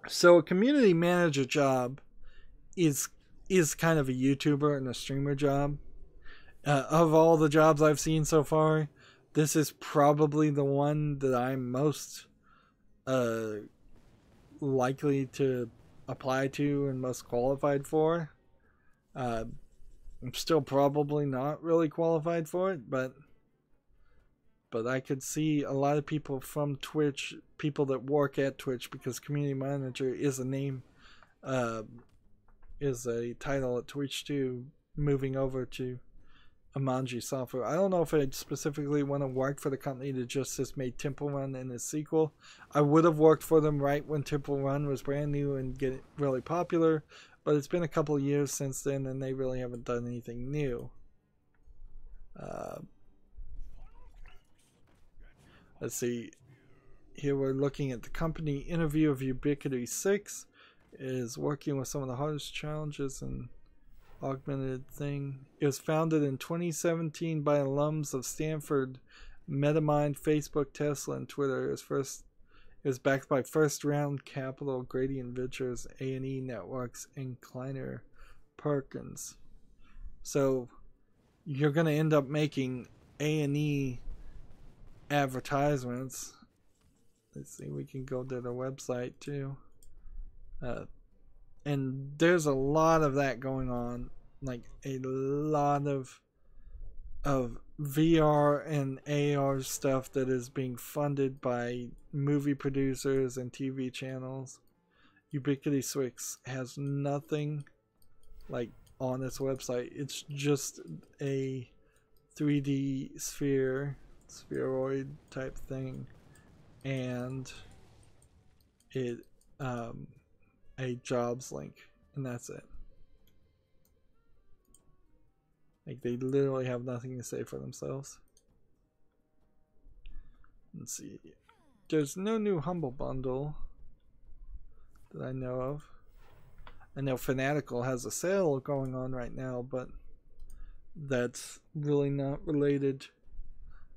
So a community manager job is kind of a YouTuber and a streamer job. Of all the jobs I've seen so far, this is probably the one that I'm most likely to apply to and most qualified for. I'm still probably not really qualified for it, but I could see a lot of people from Twitch, people that work at Twitch, because community manager is a name, is a title at Twitch too, moving over to Amangi Software. I don't know if I'd specifically want to work for the company that just has made Temple Run and its sequel. I would have worked for them right when Temple Run was brand new and get really popular, but it's been a couple of years since then and they really haven't done anything new. Let's see. Here we're looking at the company interview of Ubiquity 6. Is working with some of the hardest challenges and augmented thing. It was founded in 2017 by alums of Stanford, MetaMind, Facebook, Tesla, and Twitter. It was backed by first round capital, Gradient Ventures, A&E Networks, and Kleiner Perkins. So you're going to end up making A&E advertisements. Let's see, we can go to the website too. And there's a lot of that going on, like a lot of VR and AR stuff that is being funded by movie producers and TV channels. Ubiquity Swix has nothing like on its website. It's just a 3D spheroid type thing, and it a jobs link, and that's it. Like, they literally have nothing to say for themselves. Let's see. There's no new Humble Bundle that I know of. I know Fanatical has a sale going on right now, but that's really not related.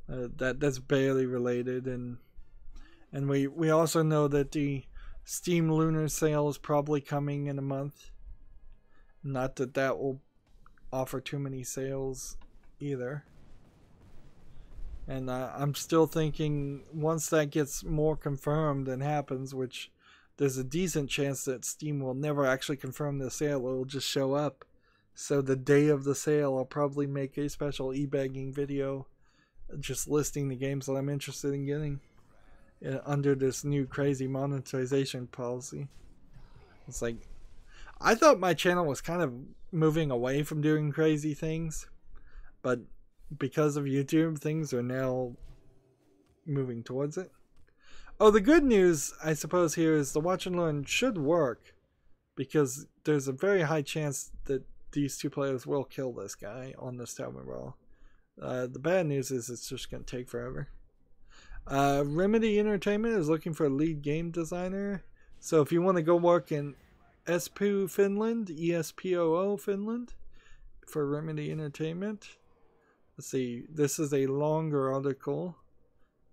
That's barely related, and we also know that the Steam Lunar sale is probably coming in a month. Not that that will offer too many sales either. And I'm still thinking once that gets more confirmed and happens, which there's a decent chance that Steam will never actually confirm the sale. It'll just show up. So the day of the sale, I'll probably make a special e-bagging video just listing the games that I'm interested in getting under this new crazy monetization policy. It's like, I thought my channel was kind of moving away from doing crazy things, but because of YouTube, things are now moving towards it. Oh, the good news, I suppose, here is the watch and learn should work, because there's a very high chance that these two players will kill this guy on this tower brawl. The bad news is it's just going to take forever. Remedy Entertainment is looking for a lead game designer. So if you want to go work in Espoo, Finland, ESPOO, Finland, for Remedy Entertainment. Let's see, this is a longer article.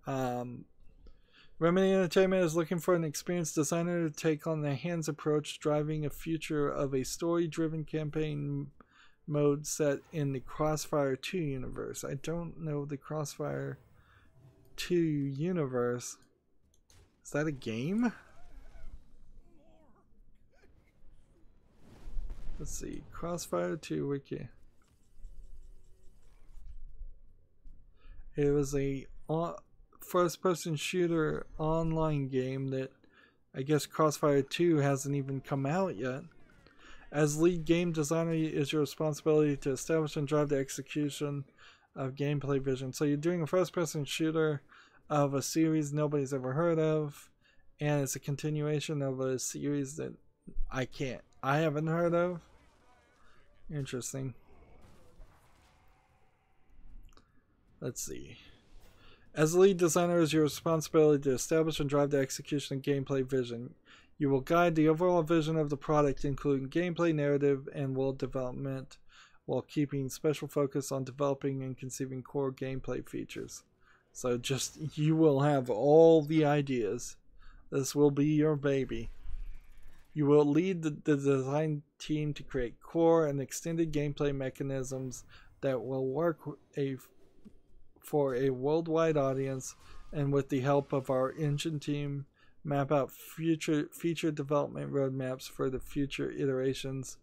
Remedy Entertainment is looking for an experienced designer to take on the hands approach, driving a future of a story-driven campaign mode set in the Crossfire 2 universe. I don't know the Crossfire 2 universe. Is that a game? Let's see, Crossfire 2 wiki. It was a first-person shooter online game that I guess Crossfire 2 hasn't even come out yet. As lead game designer, it is your responsibility to establish and drive the execution of gameplay vision. So you're doing a first-person shooter of a series nobody's ever heard of, and it's a continuation of a series that I haven't heard of. Interesting. Let's see. As a lead designer, it is your responsibility to establish and drive the execution of gameplay vision. You will guide the overall vision of the product, including gameplay, narrative, and world development, while keeping special focus on developing and conceiving core gameplay features. So you will have all the ideas. This will be your baby. You will lead the design team to create core and extended gameplay mechanisms that will work for a worldwide audience, and with the help of our engine team, map out feature development roadmaps for the future iterations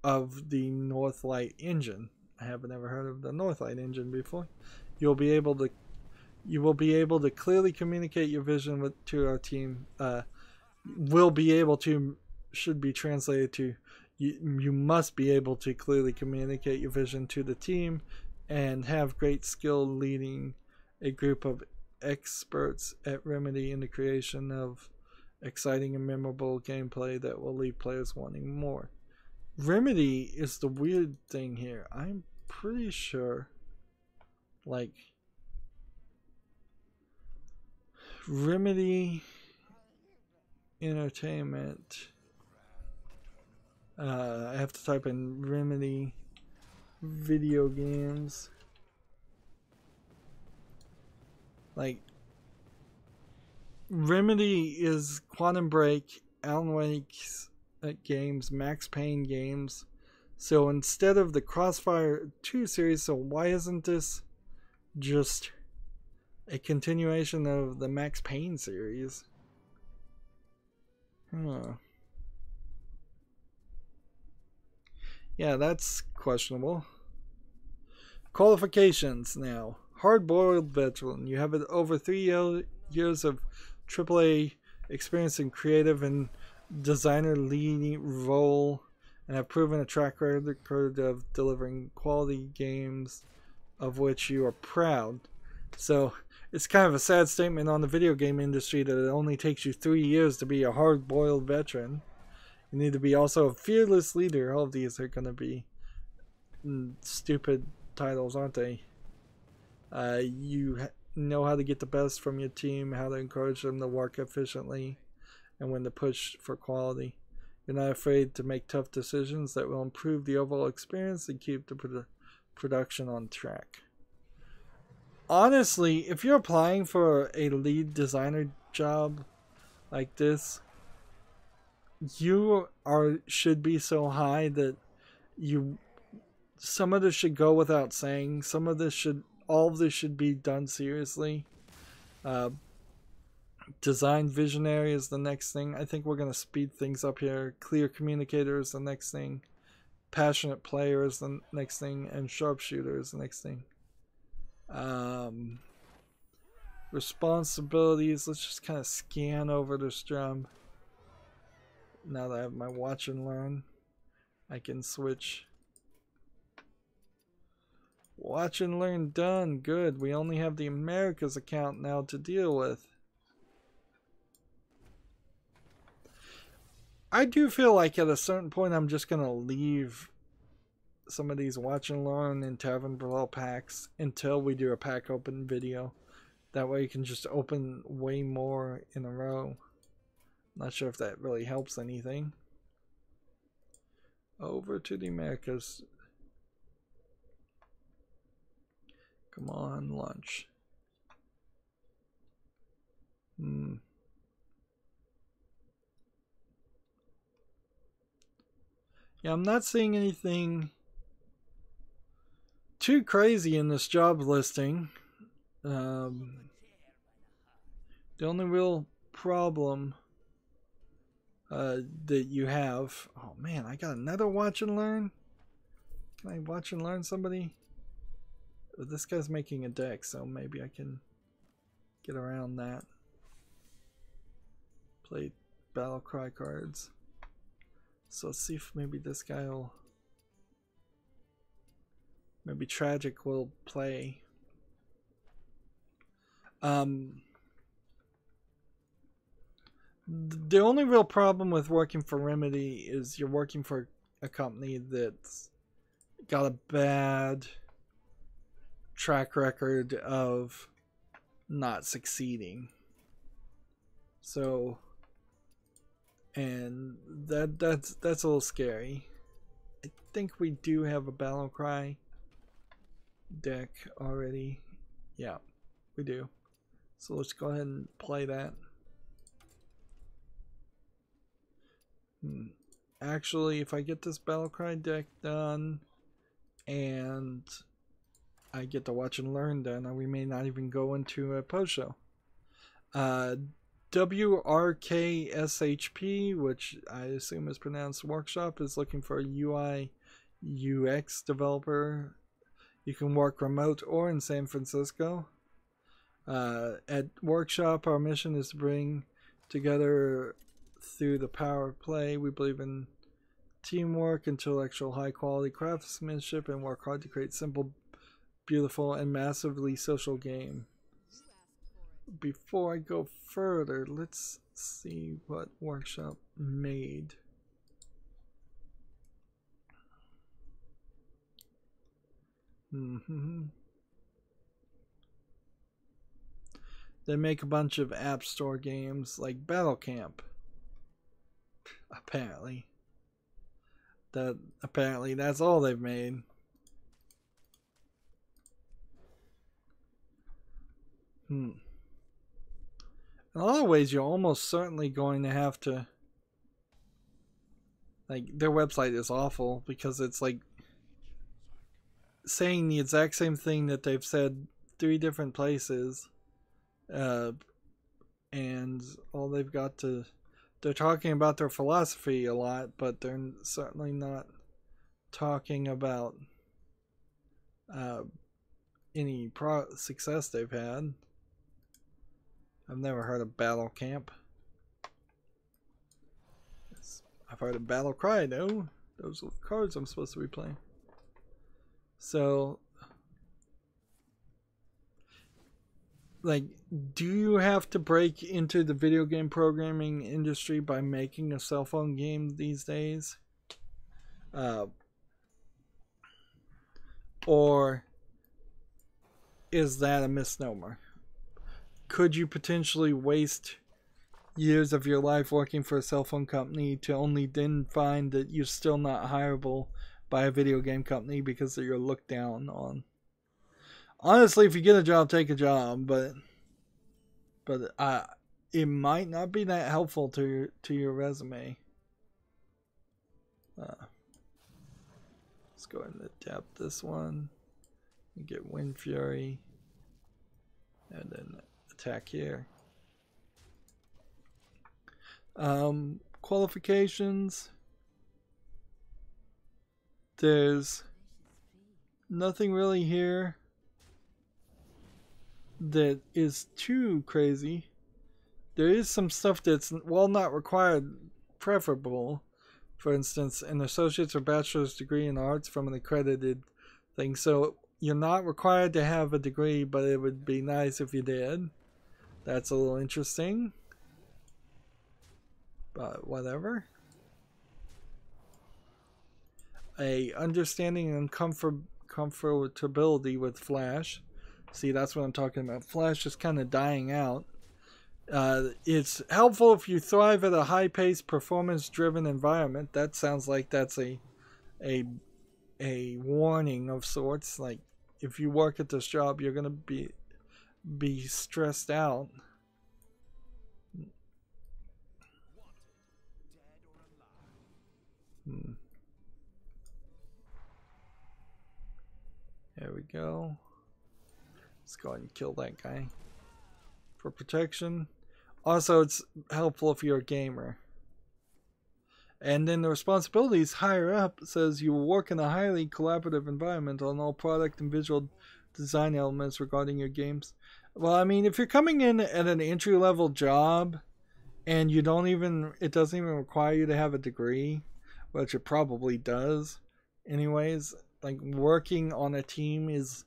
of the Northlight engine. I haven't ever heard of the Northlight engine before. You will be able to clearly communicate your vision to our team. Will be able to should be translated to you must be able to clearly communicate your vision to the team and have great skill leading a group of experts at Remedy in the creation of exciting and memorable gameplay that will leave players wanting more. Remedy is the weird thing here. I'm pretty sure, like, Remedy Entertainment I have to type in Remedy video games. Like, Remedy is Quantum Break, Alan Wake's games, Max Payne games. So instead of the Crossfire 2 series, so why isn't this just a continuation of the Max Payne series? Huh. Yeah, that's questionable. Qualifications now. Hard-boiled veteran. You have over 3 years of AAA experience in creative and designer leading role, and have proven a track record of delivering quality games of which you are proud. So it's kind of a sad statement on the video game industry that it only takes you 3 years to be a hard-boiled veteran. You need to be also a fearless leader. All of these are going to be stupid titles, aren't they? You know how to get the best from your team, how to encourage them to work efficiently, and when to push for quality. You're not afraid to make tough decisions that will improve the overall experience and keep the production on track. Honestly, if you're applying for a lead designer job like this, you should be so high that some of this should go without saying. All of this should be done seriously. Design visionary is the next thing. I think we're going to speed things up here. Clear communicator is the next thing. Passionate player is the next thing. And sharpshooter is the next thing. Responsibilities. Let's just kind of scan over this job. Now that I have my watch and learn, I can switch. Watch and learn done. Good. We only have the Americas account now to deal with. I do feel like at a certain point I'm just going to leave some of these watch and learn and Tavern Brawl packs until we do a pack open video. That way you can just open way more in a row. Not sure if that really helps anything. Over to the Americas. Come on, lunch. Yeah, I'm not seeing anything too crazy in this job listing. The only real problem that you have... Oh man, I got another watch and learn? Can I watch and learn somebody? This guy's making a deck, so maybe I can get around that. Play battle cry cards. So let's see if maybe this guy will... Maybe Tragic will play. The only real problem with working for Remedy is you're working for a company that's got a bad track record of not succeeding. So, and that's a little scary. I think we do have a Battle Cry deck already. Yeah, we do. So let's go ahead and play that. Actually, if I get this Battlecry deck done and I get the watch and learn done, we may not even go into a post show. WRKSHP, which I assume is pronounced Workshop, is looking for a UI UX developer. You can work remote or in San Francisco. At Workshop, our mission is to bring together through the power of play. We believe in teamwork, intellectual high quality craftsmanship, and work hard to create simple, beautiful, and massively social game. Before I go further, let's see what Workshop made. They make a bunch of App Store games like Battle Camp, apparently. That apparently that's all they've made. In a lot of ways, you're almost certainly going to have to, like, their website is awful because it's like saying the exact same thing that they've said 3 different places, and all they've got to, they're talking about their philosophy a lot, but they're certainly not talking about any success they've had. I've never heard of Battle Camp. I've heard of Battle Cry though. Those are the cards I'm supposed to be playing. So, like, do you have to break into the video game programming industry by making a cell phone game these days? Or is that a misnomer? Could you potentially waste years of your life working for a cell phone company to only then find that you're still not hireable by a video game company because you're looked down on? Honestly, if you get a job, take a job, but it might not be that helpful to your resume. Let's go ahead and adapt this one and get Wind Fury, and then attack here. Qualifications. There's nothing really here that is too crazy. There is some stuff that's, while not required, preferable. For instance, an associate's or bachelor's degree in arts from an accredited thing. So you're not required to have a degree, but it would be nice if you did. That's a little interesting. But whatever. A understanding and comfortability with Flash. See, that's what I'm talking about. Flash is kind of dying out. It's helpful if you thrive at a high-paced, performance-driven environment. That sounds like that's a warning of sorts. Like, if you work at this job, you're gonna be stressed out. There we go. Let's go ahead and kill that guy for protection. Also, it's helpful if you're a gamer. And then the responsibilities higher up says you will work in a highly collaborative environment on all product and visual design elements regarding your games. Well, I mean, if you're coming in at an entry-level job and you don't even, it doesn't even require you to have a degree, which it probably does anyways, like, working on a team is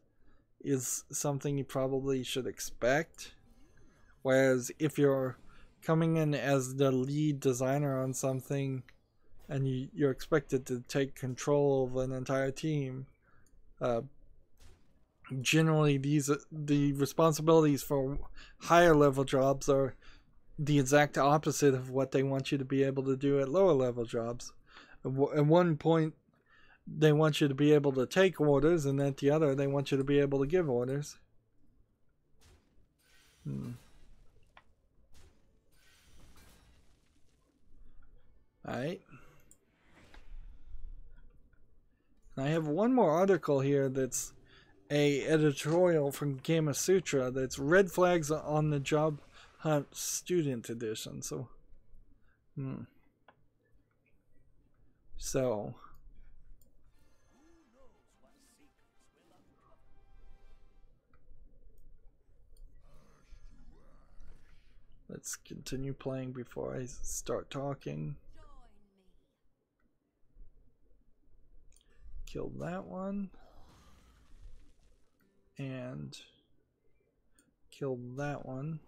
something you probably should expect. Whereas if you're coming in as the lead designer on something and you're expected to take control of an entire team, generally the responsibilities for higher level jobs are the exact opposite of what they want you to be able to do at lower level jobs. At one point they want you to be able to take orders, and at the other they want you to be able to give orders. Alright. I have one more article here that's a editorial from Gama Sutra that's red flags on the job hunt student edition. So let's continue playing before I start talking. Kill that one. And kill that one.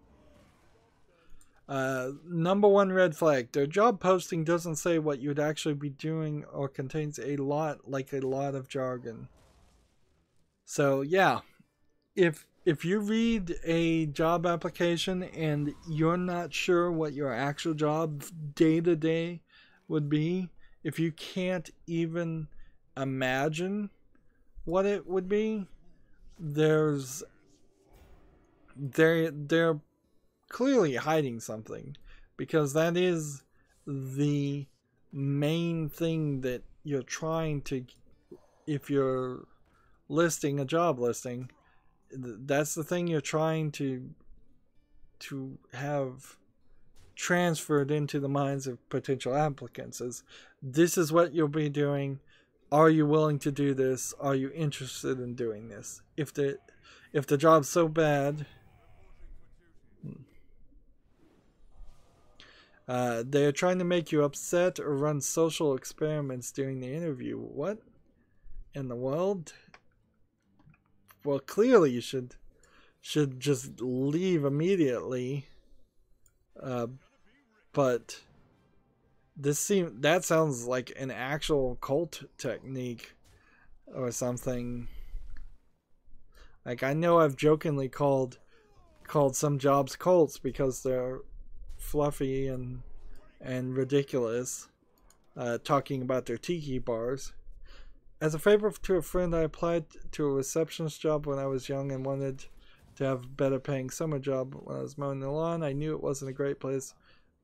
Number one red flag. Their job posting doesn't say what you'd actually be doing or contains a lot of jargon. So yeah, if you read a job application and you're not sure what your actual job day to day would be, if you can't even imagine what it would be, they're clearly hiding something, because that is the main thing that you're trying to, if you're listing a job listing, that's the thing you're trying to have transferred into the minds of potential applicants is, this is what you'll be doing. Are you willing to do this? Are you interested in doing this? If the job's so bad, they're trying to make you upset or run social experiments during the interview. What in the world? Well, clearly you should just leave immediately. But that sounds like an actual cult technique or something. Like, I know I've jokingly called some jobs cults because they're fluffy and ridiculous, talking about their tiki bars. As a favor to a friend, I applied to a receptionist job when I was young and wanted to have a better paying summer job. When I was mowing the lawn, I knew it wasn't a great place,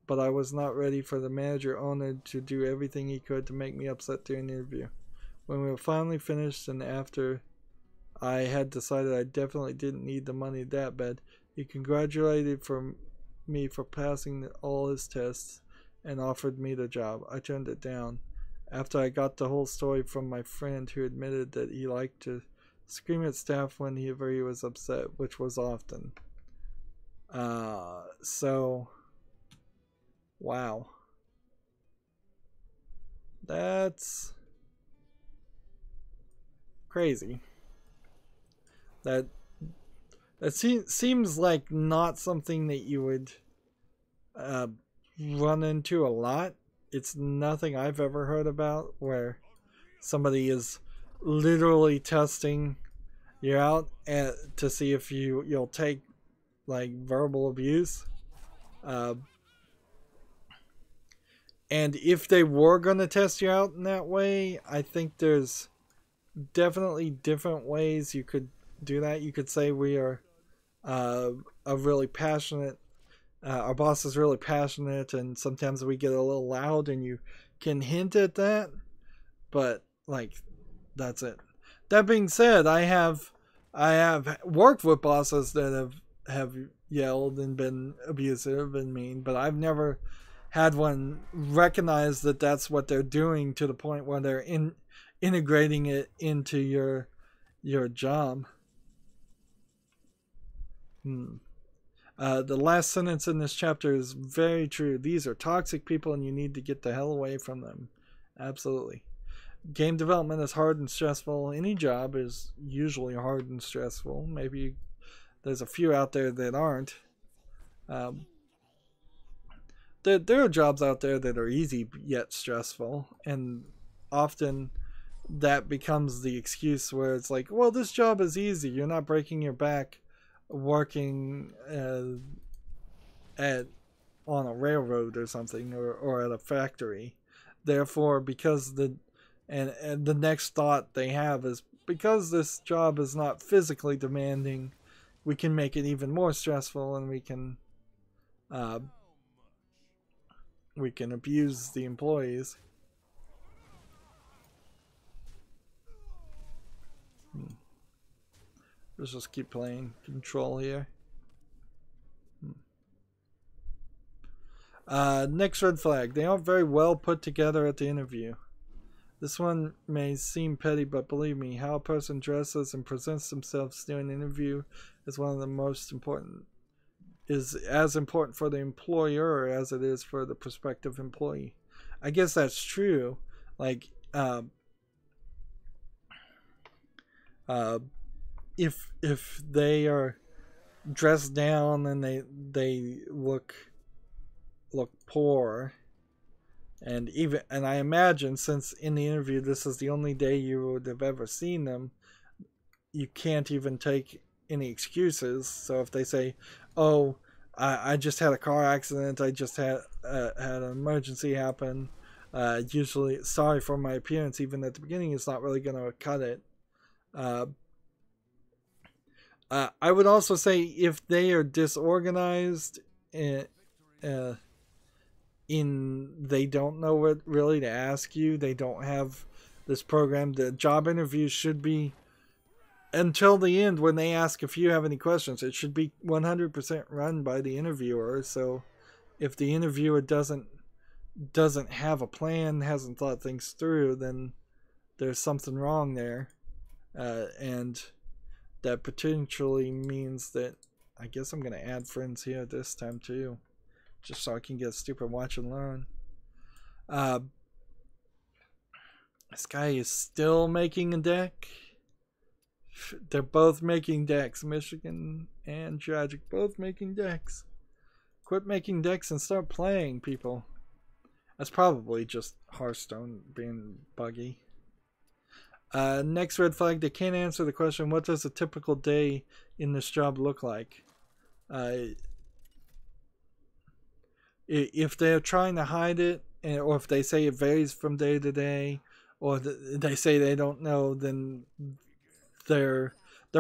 but I was not ready for the manager owner to do everything he could to make me upset during the interview. When we were finally finished and after I had decided I definitely didn't need the money that bad, he congratulated me for passing all his tests and offered me the job. I turned it down after I got the whole story from my friend, who admitted that he liked to scream at staff whenever he was upset, which was often. So, wow. That's crazy. That seems like not something that you would run into a lot. It's nothing I've ever heard about where somebody is literally testing you out to see if you'll take like verbal abuse. And if they were going to test you out in that way, I think there's definitely different ways you could do that. You could say we are a really passionate, our boss is really passionate, and sometimes we get a little loud, and you can hint at that, but like, that's it. That being said, I have worked with bosses that have yelled and been abusive and mean, but I've never had one recognize that that's what they're doing to the point where they're integrating it into your job. The last sentence in this chapter is very true. These are toxic people and you need to get the hell away from them. Absolutely. Game development is hard and stressful. Any job is usually hard and stressful. Maybe there's a few out there that aren't. There are jobs out there that are easy yet stressful, and often that becomes the excuse where it's like, well, this job is easy. You're not breaking your back working on a railroad or something, or at a factory. Therefore, because the next thought they have is, because this job is not physically demanding, we can make it even more stressful, and we can abuse the employees. Let's just keep playing control here. Next red flag. They aren't very well put together at the interview. This one may seem petty, but believe me, how a person dresses and presents themselves during an interview is one of the most important. Is as important for the employer as it is for the prospective employee. I guess that's true. Like, if they are dressed down and they look poor, and I imagine, since in the interview this is the only day you would have ever seen them, you can't even take any excuses. So if they say, oh, I just had a car accident, I just had an emergency happen, Usually, sorry for my appearance, even at the beginning, it's not really going to cut it. I would also say if they are disorganized they don't know what really to ask you, they don't have this program. The job interview should be until the end when they ask if you have any questions. It should be 100% run by the interviewer. So if the interviewer doesn't have a plan, hasn't thought things through, then there's something wrong there, and that potentially means that I guess I'm gonna add friends here this time too, just so I can get stupid watch and learn. This guy is still making a deck. They're both making decks. Michigan and Tragic both making decks. Quit making decks and start playing, people. That's probably just Hearthstone being buggy. Next red flag, they can't answer the question, what does a typical day in this job look like? If they're trying to hide it, or if they say it varies from day to day, or they say they don't know, then they're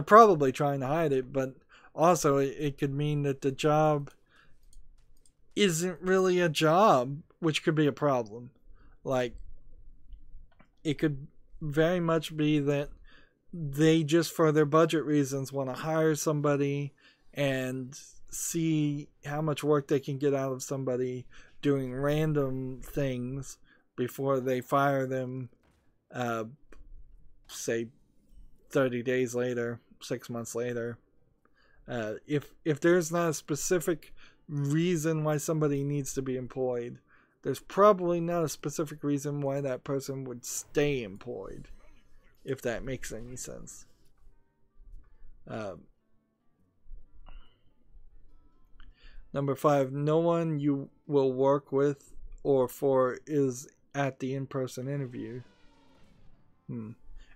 probably trying to hide it. But also it could mean that the job isn't really a job, which could be a problem. Like, it could very much be that they just, for their budget reasons, want to hire somebody and see how much work they can get out of somebody doing random things before they fire them, say 30 days later, 6 months later. If there's not a specific reason why somebody needs to be employed, there's probably not a specific reason why that person would stay employed, if that makes any sense. Number 5, no one you will work with or for is at the in-person interview.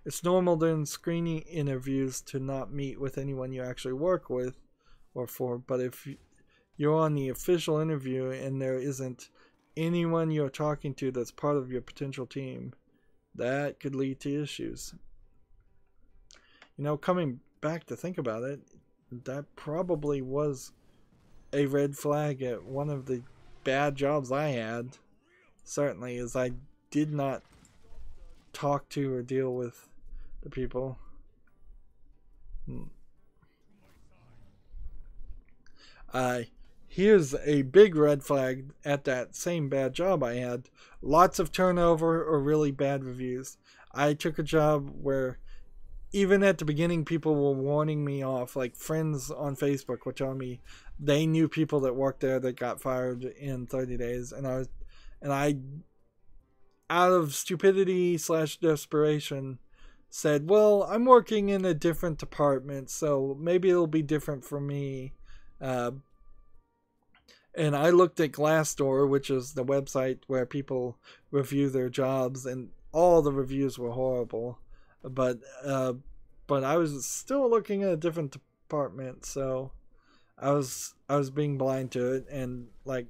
It's normal during screening interviews to not meet with anyone you actually work with or for, but if you're on the official interview and there isn't anyone you're talking to that's part of your potential team, that could lead to issues. You know, coming back to think about it, that probably was a red flag at one of the bad jobs I had. Certainly, as I did not talk to or deal with the people. Here's a big red flag at that same bad job I had. Lots of turnover or really bad reviews. I took a job where even at the beginning people were warning me off. Like, friends on Facebook were telling me they knew people that worked there that got fired in 30 days. And I out of stupidity / desperation said, well, I'm working in a different department, so maybe it'll be different for me. And I looked at Glassdoor, which is the website where people review their jobs, and all the reviews were horrible. But I was still looking at a different department, so I was being blind to it, and like,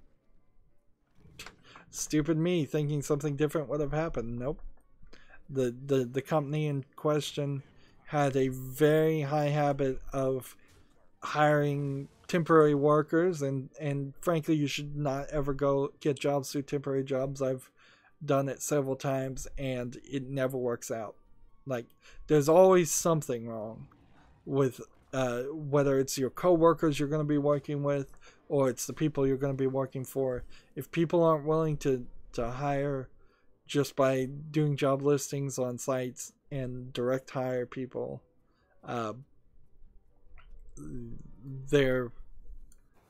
stupid me thinking something different would have happened. Nope. The company in question had a very high habit of hiring temporary workers, and frankly, you should not ever go get jobs through temporary jobs. I've done it several times and it never works out. Like, there's always something wrong with whether it's your coworkers you're going to be working with or it's the people you're going to be working for. If people aren't willing to hire just by doing job listings on sites and direct hire people,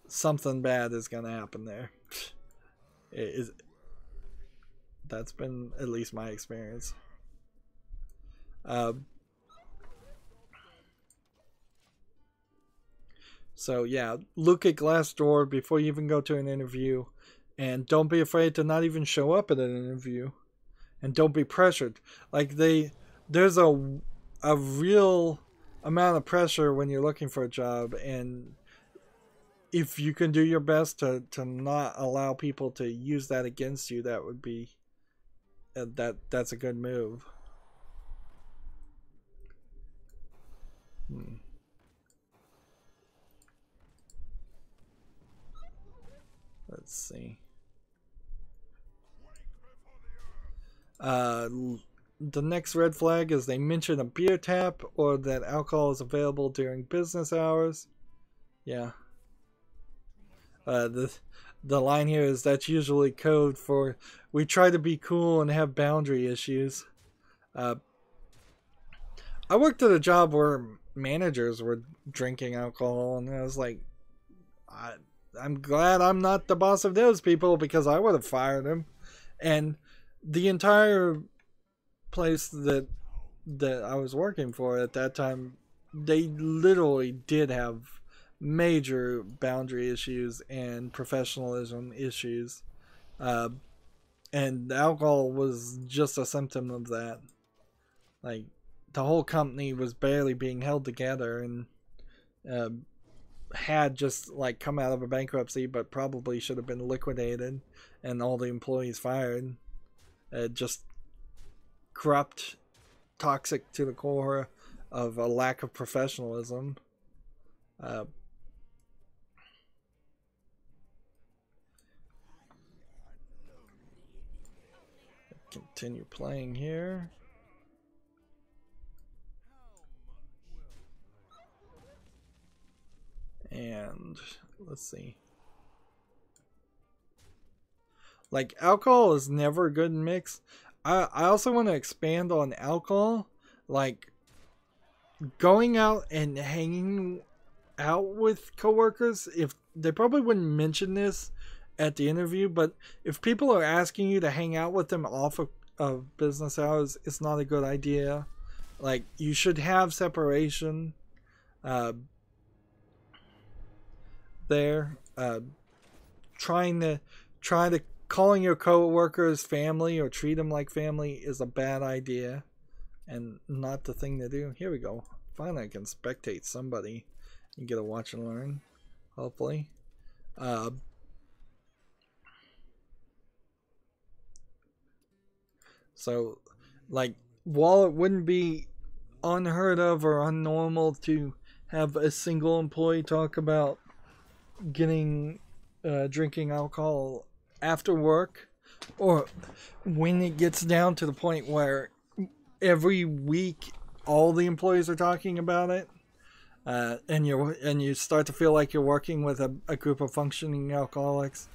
something bad is going to happen there. That's been at least my experience. So yeah, look at Glassdoor before you even go to an interview, and don't be afraid to not even show up at an interview, and don't be pressured. Like, there's a real amount of pressure when you're looking for a job, and if you can do your best to not allow people to use that against you, that would be that's a good move. Let's see. The next red flag is they mention a beer tap or that alcohol is available during business hours. Yeah. The line here is that's usually code for we try to be cool and have boundary issues. I worked at a job where managers were drinking alcohol, and I was like, I'm glad I'm not the boss of those people because I would have fired them. And the entire place that I was working for at that time, they literally did have major boundary issues and professionalism issues, and alcohol was just a symptom of that. Like, the whole company was barely being held together, and had just like come out of a bankruptcy, but probably should have been liquidated and all the employees fired. Just corrupt, toxic to the core of a lack of professionalism. Continue playing here. And let's see. Like, alcohol is never a good mix. I also want to expand on alcohol. Like, going out and hanging out with coworkers, if they probably wouldn't mention this at the interview, but if people are asking you to hang out with them off of business hours, it's not a good idea. Like, you should have separation there. Trying to calling your coworkers family or treat them like family is a bad idea and not the thing to do. Here we go. Finally I can spectate somebody and get a watch and learn, hopefully. So, like, while it wouldn't be unheard of or unnormal to have a single employee talk about getting drinking alcohol after work, or when it gets down to the point where every week all the employees are talking about it, and you start to feel like you're working with a group of functioning alcoholics,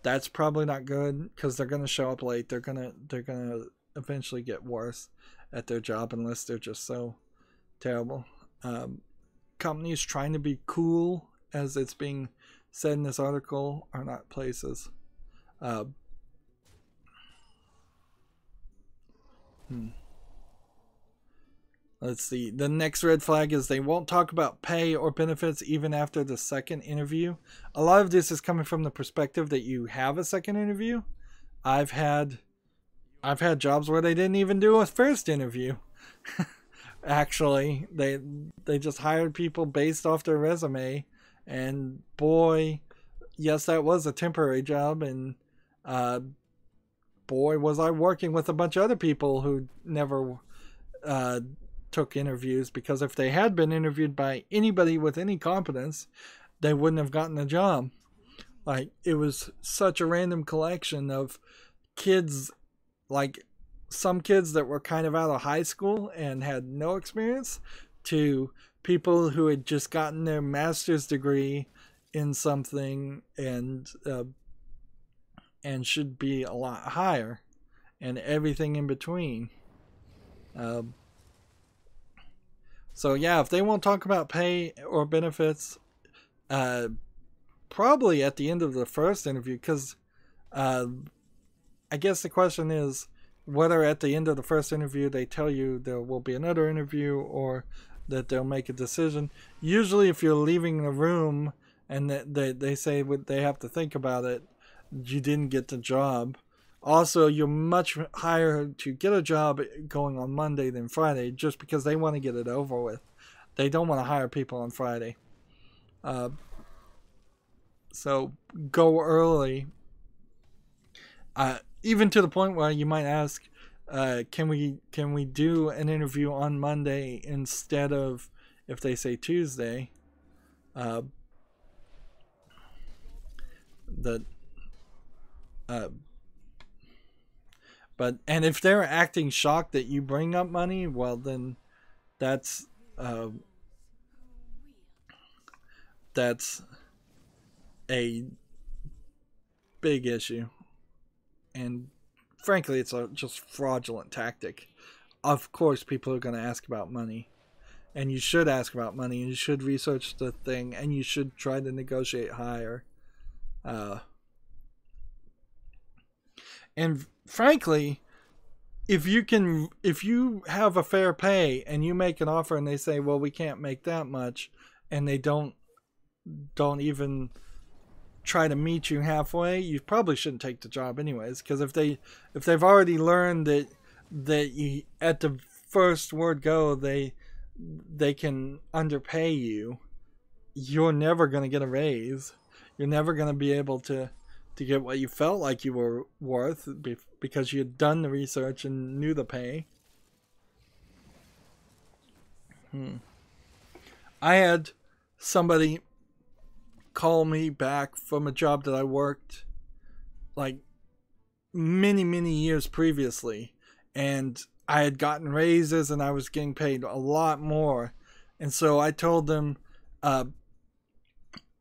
that's probably not good, because they're going to show up late. They're gonna eventually get worse at their job unless they're just so terrible. Companies trying to be cool, as it's being said in this article, are not places. Let's see. The next red flag is they won't talk about pay or benefits even after the second interview. A lot of this is coming from the perspective that you have a second interview. I've had jobs where they didn't even do a first interview. Actually, they just hired people based off their resume, and boy, yes, that was a temporary job, and boy, was I working with a bunch of other people who never took interviews, because if they had been interviewed by anybody with any competence, they wouldn't have gotten the job. Like, it was such a random collection of kids, like some kids that were kind of out of high school and had no experience, to people who had just gotten their master's degree in something and should be a lot higher, and everything in between. So yeah, if they won't talk about pay or benefits, probably at the end of the first interview, because I guess the question is whether at the end of the first interview they tell you there will be another interview, or that they'll make a decision. Usually if you're leaving the room and they say they have to think about it, you didn't get the job. Also, you're much higher to get a job going on Monday than Friday, just because they want to get it over with. They don't want to hire people on Friday. So go early. Even to the point where you might ask, can we do an interview on Monday instead of if they say Tuesday? The But and if they're acting shocked that you bring up money, well then that's a big issue, and frankly, it's a just fraudulent tactic. Of course, people are going to ask about money, and you should ask about money, and you should research the thing, and you should try to negotiate higher. And frankly, if you have a fair pay and you make an offer and they say, well, we can't make that much, and they don't even try to meet you halfway, you probably shouldn't take the job anyways. Because if they've already learned that you at the first word go they can underpay you, you're never going to get a raise. You're never going to be able to get what you felt like you were worth because you had done the research and knew the pay. I had somebody call me back from a job that I worked like many years previously, and I had gotten raises and I was getting paid a lot more, and so I told them,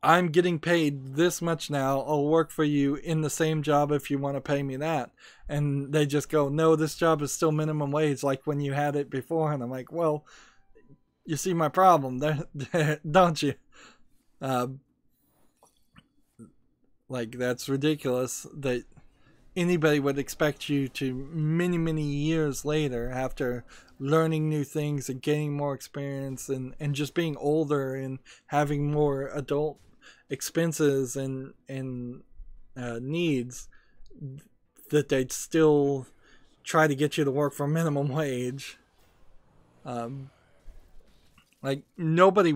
I'm getting paid this much now, I'll work for you in the same job if you want to pay me that. And they just go, no, this job is still minimum wage like when you had it before. And I'm like, well, you see my problem there, don't you? Like, that's ridiculous that anybody would expect you to many years later, after learning new things and gaining more experience and just being older and having more adult expenses and needs, that they'd still try to get you to work for minimum wage. Like, nobody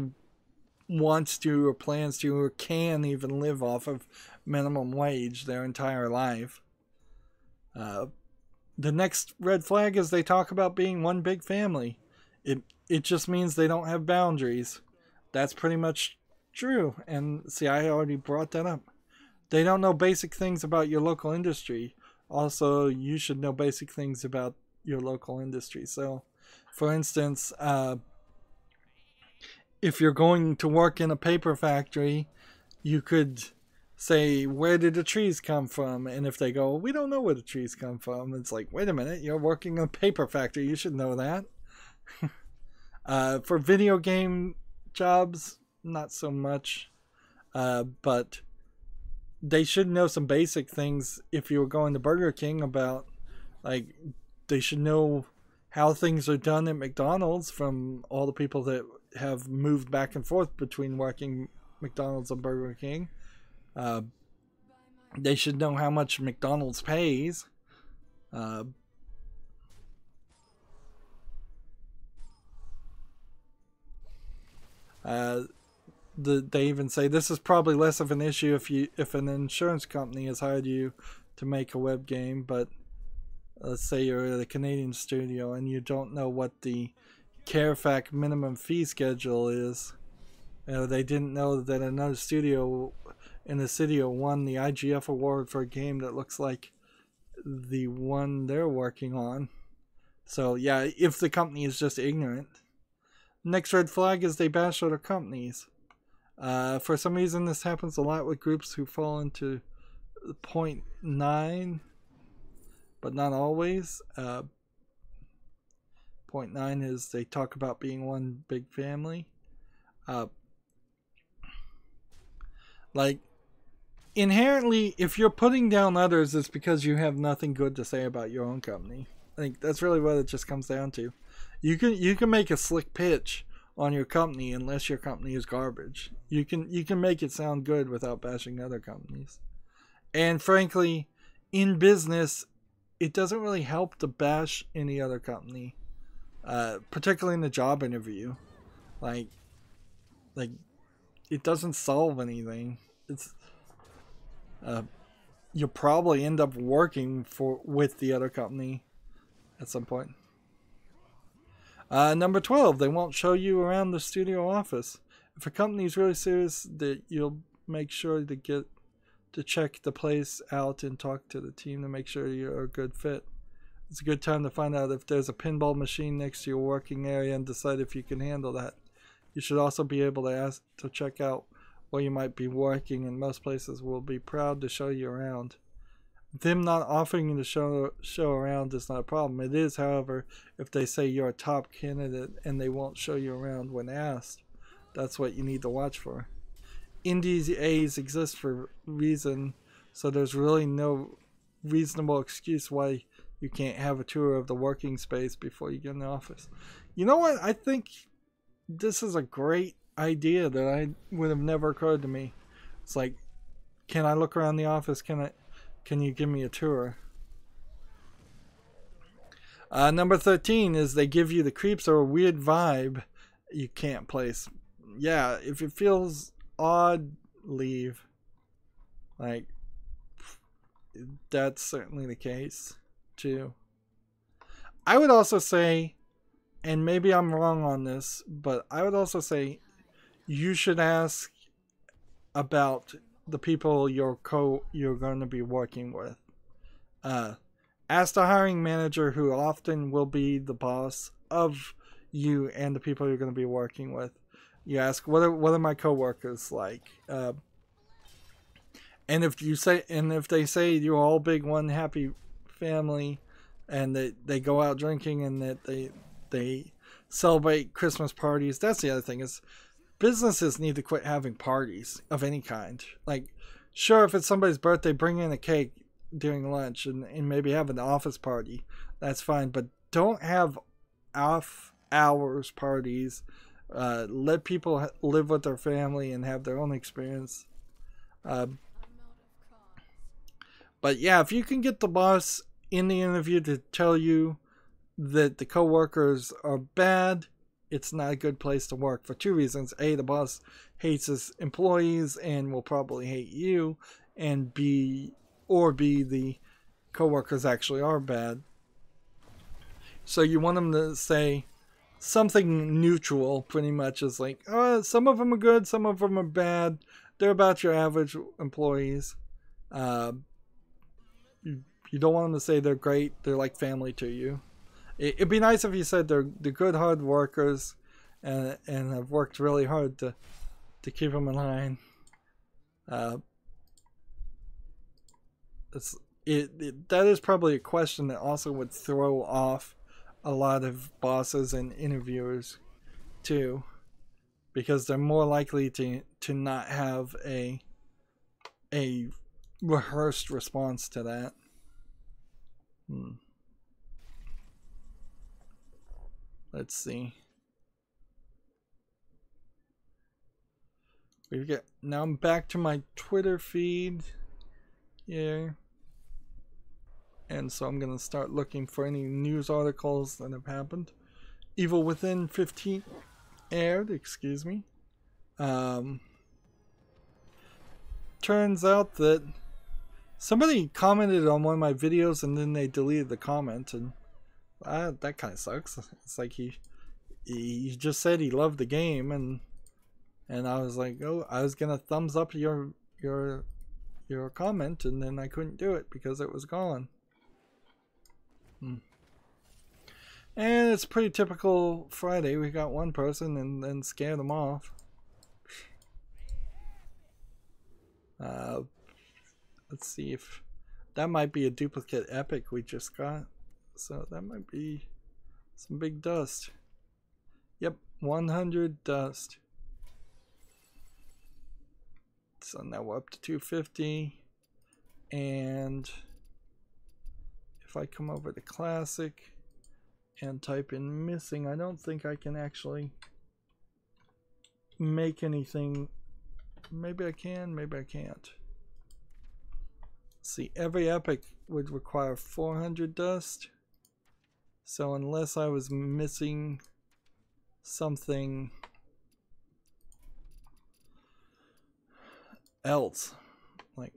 wants to or plans to or can even live off of minimum wage their entire life. The next red flag is they talk about being one big family. It just means they don't have boundaries. That's pretty much true. And see, I already brought that up. They don't know basic things about your local industry. Also, you should know basic things about your local industry. So, for instance, if you're going to work in a paper factory, you could say, where did the trees come from? And if they go, we don't know where the trees come from, it's like, wait a minute, you're working in a paper factory, you should know that. For video game jobs, not so much, but they should know some basic things. If you were going to Burger King, about, like, they should know how things are done at McDonald's from all the people that have moved back and forth between working McDonald's and Burger King. They should know how much McDonald's pays. They even say this is probably less of an issue if an insurance company has hired you to make a web game, but let's say you're at a Canadian studio and you don't know what the Carefac minimum fee schedule is. They didn't know that another studio in the city won the IGF award for a game that looks like the one they're working on. So yeah, if the company is just ignorant. Next red flag is they bash other companies. For some reason, this happens a lot with groups who fall into 0.9, but not always. 0.9 is they talk about being one big family. Like, inherently, if you're putting down others, it's because you have nothing good to say about your own company. I think that's really what it just comes down to. You can make a slick pitch on your company unless your company is garbage. You can make it sound good without bashing other companies. And frankly, in business, it doesn't really help to bash any other company, particularly in the job interview. Like it doesn't solve anything. It's you'll probably end up working with the other company at some point. Number 12, they won't show you around the studio office. If a company is really serious, that you'll make sure to check the place out and talk to the team to make sure you're a good fit. It's a good time to find out if there's a pinball machine next to your working area and decide if you can handle that. You should also be able to ask to check out where you might be working, and most places will be proud to show you around. Them not offering you to show around is not a problem. It is, however, if they say you're a top candidate and they won't show you around when asked. That's what you need to watch for. NDAs exist for a reason, so there's really no reasonable excuse why you can't have a tour of the working space before you get in the office. You know what? I think this is a great idea that I would have never occurred to me. It's like, can I look around the office? Can you give me a tour? Number 13 is they give you the creeps or a weird vibe you can't place. Yeah, if it feels odd, leave. Like, that's certainly the case too. I would also say, and maybe I'm wrong on this, but I would also say you should ask about the people you're going to be working with. Ask the hiring manager, who often will be the boss of you and the people you're going to be working with. You ask, what are my coworkers like? And if they say you're all big one happy family, and they go out drinking and that they celebrate Christmas parties. That's the other thing, is businesses need to quit having parties of any kind. Like, sure, if it's somebody's birthday, bring in a cake during lunch and maybe have an office party. That's fine, but don't have off hours parties. Let people live with their family and have their own experience. But yeah, if you can get the boss in the interview to tell you that the coworkers are bad, it's not a good place to work for two reasons. A, the boss hates his employees and will probably hate you, and B, the coworkers actually are bad. So you want them to say something neutral, pretty much, is like, oh, some of them are good, some of them are bad. They're about your average employees. You don't want them to say they're great, they're like family to you. It'd be nice if you said they're good hard workers and have worked really hard to keep them in line. That is probably a question that also would throw off a lot of bosses and interviewers too, because they're more likely to not have a rehearsed response to that. Let's see. Now I'm back to my Twitter feed here. And so I'm going to start looking for any news articles that have happened. Evil Within 15 aired, excuse me. Turns out that somebody commented on one of my videos and then they deleted the comment, and that kind of sucks. It's like he just said he loved the game, and I was like, oh, I was gonna thumbs up your comment, and then I couldn't do it because it was gone. And it's pretty typical Friday. We got one person and then scare them off. Let's see if that might be a duplicate epic we just got. So that might be some big dust. Yep, 100 dust. So now we're up to 250. And if I come over to classic and type in missing, I don't think I can actually make anything. Maybe I can, maybe I can't. See, every epic would require 400 dust. So unless I was missing something else, like,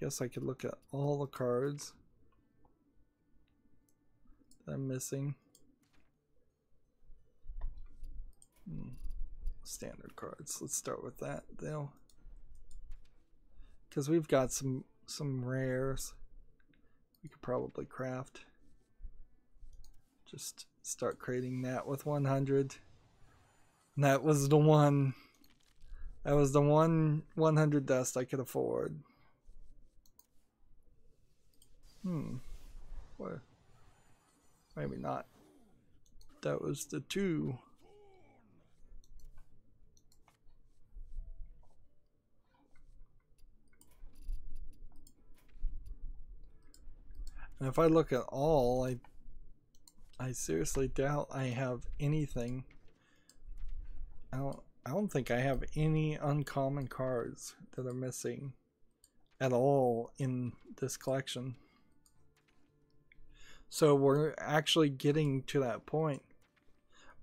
I guess I could look at all the cards that I'm missing. Standard cards. Let's start with that though, because we've got some rares we could probably craft. Just start creating that with 100. And that was the one. That was the one 100 dust I could afford. What? Maybe not. That was the 2. And if I look at all, I seriously doubt I have anything. I don't think I have any uncommon cards that are missing at all in this collection. So we're actually getting to that point.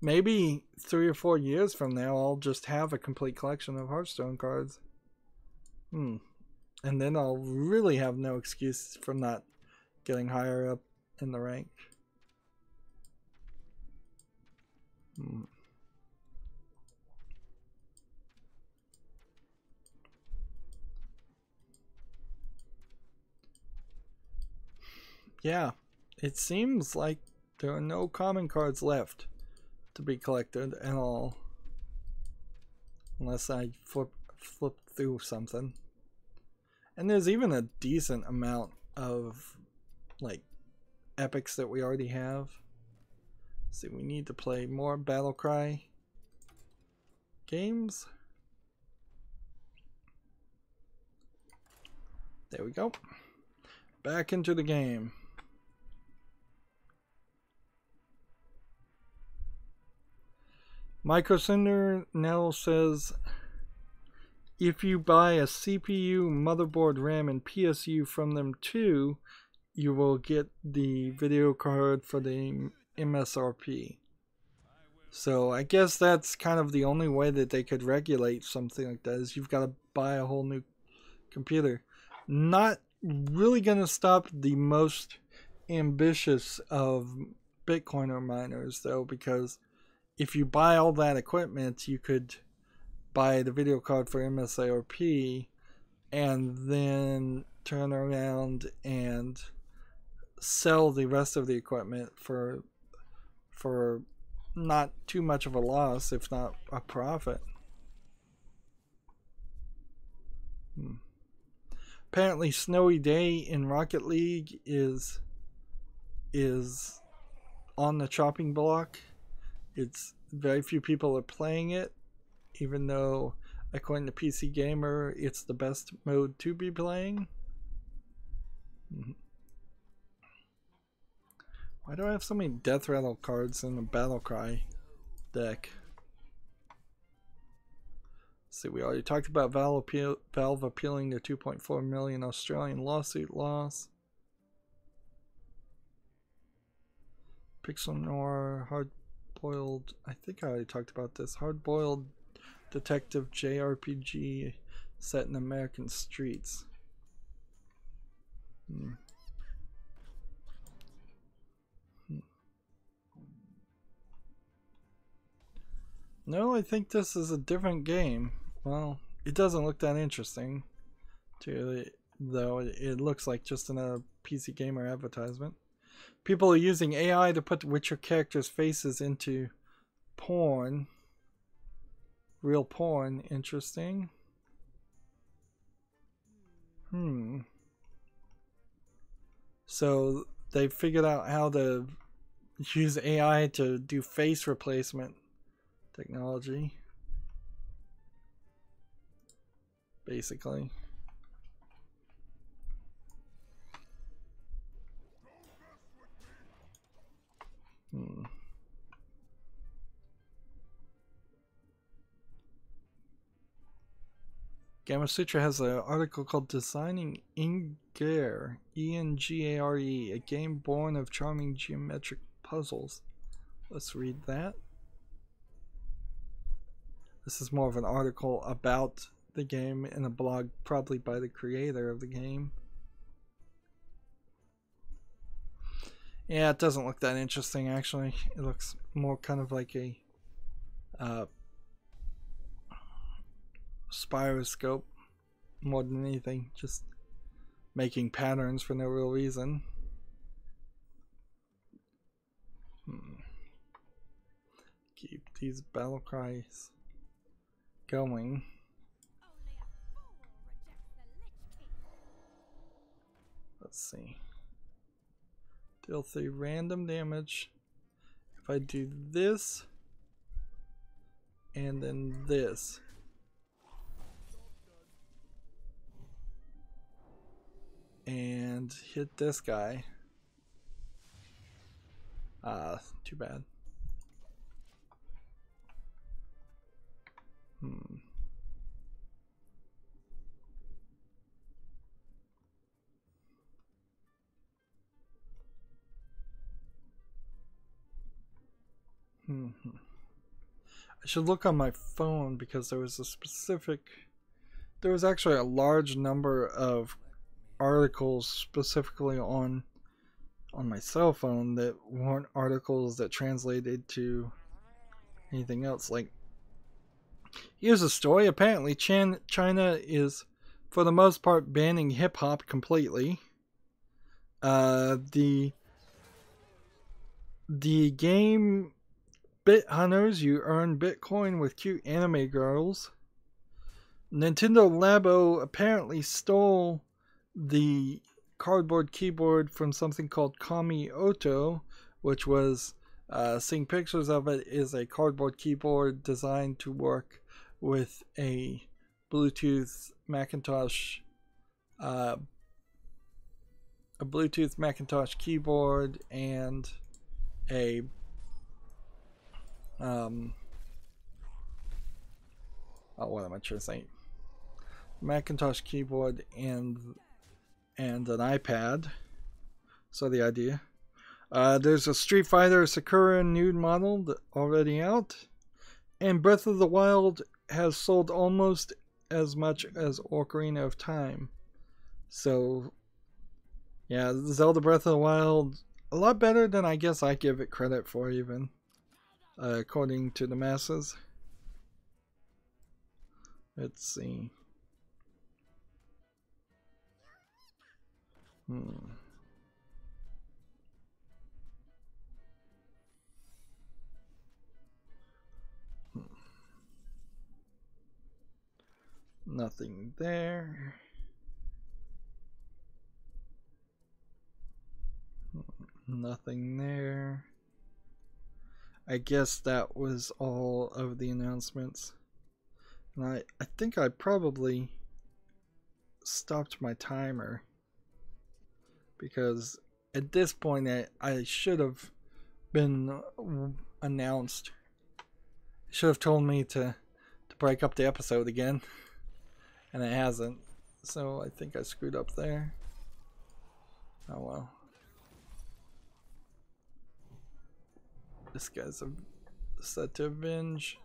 Maybe 3 or 4 years from now, I'll just have a complete collection of Hearthstone cards. And then I'll really have no excuse for not getting higher up in the rank. Yeah, it seems like there are no common cards left to be collected at all, unless I flip through something. And there's even a decent amount of like epics that we already have. See, we need to play more Battlecry games. There we go. Back into the game. Microsender now says, if you buy a CPU, motherboard, RAM, and PSU from them too, you will get the video card for the MSRP. So I guess that's kind of the only way that they could regulate something like that, is you've got to buy a whole new computer. Not really going to stop the most ambitious of Bitcoiner miners though, because if you buy all that equipment, you could buy the video card for MSRP and then turn around and sell the rest of the equipment for not too much of a loss, if not a profit. Apparently Snowy Day in Rocket League is on the chopping block. It's very few people are playing it, even though according to PC Gamer it's the best mode to be playing. Why do I have so many Death Rattle cards in the Battlecry deck? See, we already talked about Valve appealing their 2.4 million Australian lawsuit loss. Pixel Noir, Hard-Boiled, I think I already talked about this. Hard-Boiled Detective JRPG set in American streets. No, I think this is a different game. Well, it doesn't look that interesting, though. It looks like just a PC Gamer advertisement. People are using AI to put Witcher characters' faces into porn. Real porn. Interesting. So they figured out how to use AI to do face replacement technology, basically. Gamasutra has an article called Designing Engare, E-N-G-A-R-E, a game born of charming geometric puzzles. Let's read that. This is more of an article about the game in a blog, probably by the creator of the game. Yeah, it doesn't look that interesting actually. It looks more kind of like a spiroscope more than anything, just making patterns for no real reason. Keep these battle cries going. Let's see. Deal 3 random damage. If I do this and then this, and hit this guy. Too bad. I should look on my phone because there was actually a large number of articles specifically on my cell phone that weren't articles that translated to anything else. Like, here's a story. Apparently China is for the most part banning hip-hop completely. The game Bit Hunters, you earn Bitcoin with cute anime girls. Nintendo Labo apparently stole the cardboard keyboard from something called Kami Oto, which was, seeing pictures of it, is a cardboard keyboard designed to work with a Bluetooth Macintosh keyboard and a what am I trying to say? Macintosh keyboard and an iPad. So the idea. There's a Street Fighter Sakura nude model already out, and Breath of the Wild has sold almost as much as Ocarina of Time. So yeah, Zelda Breath of the Wild, a lot better than I guess I give it credit for, even according to the masses. Let's see. Nothing there. Nothing there. I guess that was all of the announcements. And I think I probably stopped my timer, because at this point I should have been announced. It should have told me to break up the episode again, and it hasn't. So I think I screwed up there. Oh well. This guy's set to avenge.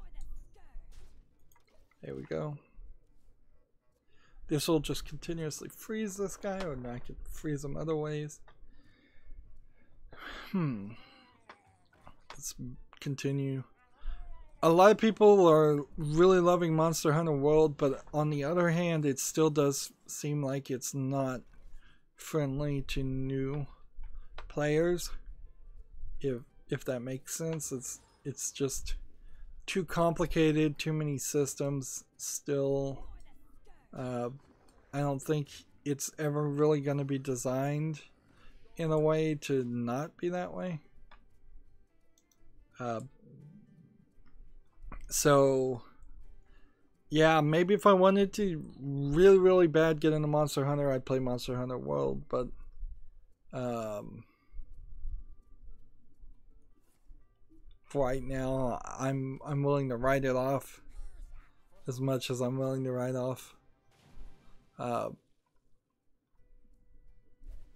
There we go. This will just continuously freeze this guy, or I could freeze him other ways. Let's continue. A lot of people are really loving Monster Hunter World, but on the other hand, it still does seem like it's not friendly to new players. If that makes sense, it's just too complicated, too many systems still. I don't think it's ever really going to be designed in a way to not be that way. So yeah, maybe if I wanted to really, really bad get into Monster Hunter, I'd play Monster Hunter World, but for right now, I'm willing to write it off as much as I'm willing to write off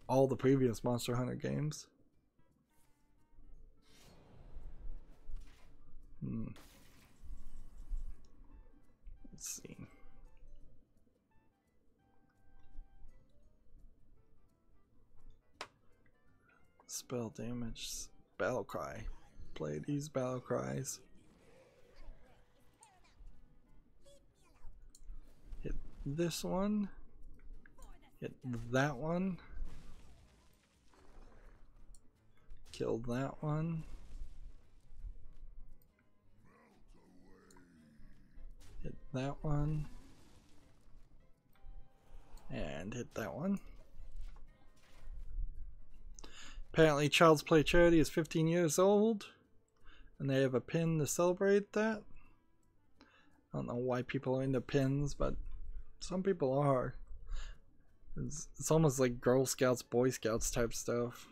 all the previous Monster Hunter games. Let's see. spell damage. Battle cry. Play these battle cries. Hit this one. Hit that one. Kill that one. Hit that one. And hit that one. Apparently Child's Play Charity is 15 years old. And they have a pin to celebrate that. I don't know why people are into pins, but some people are. It's almost like Girl Scouts, Boy Scouts type stuff.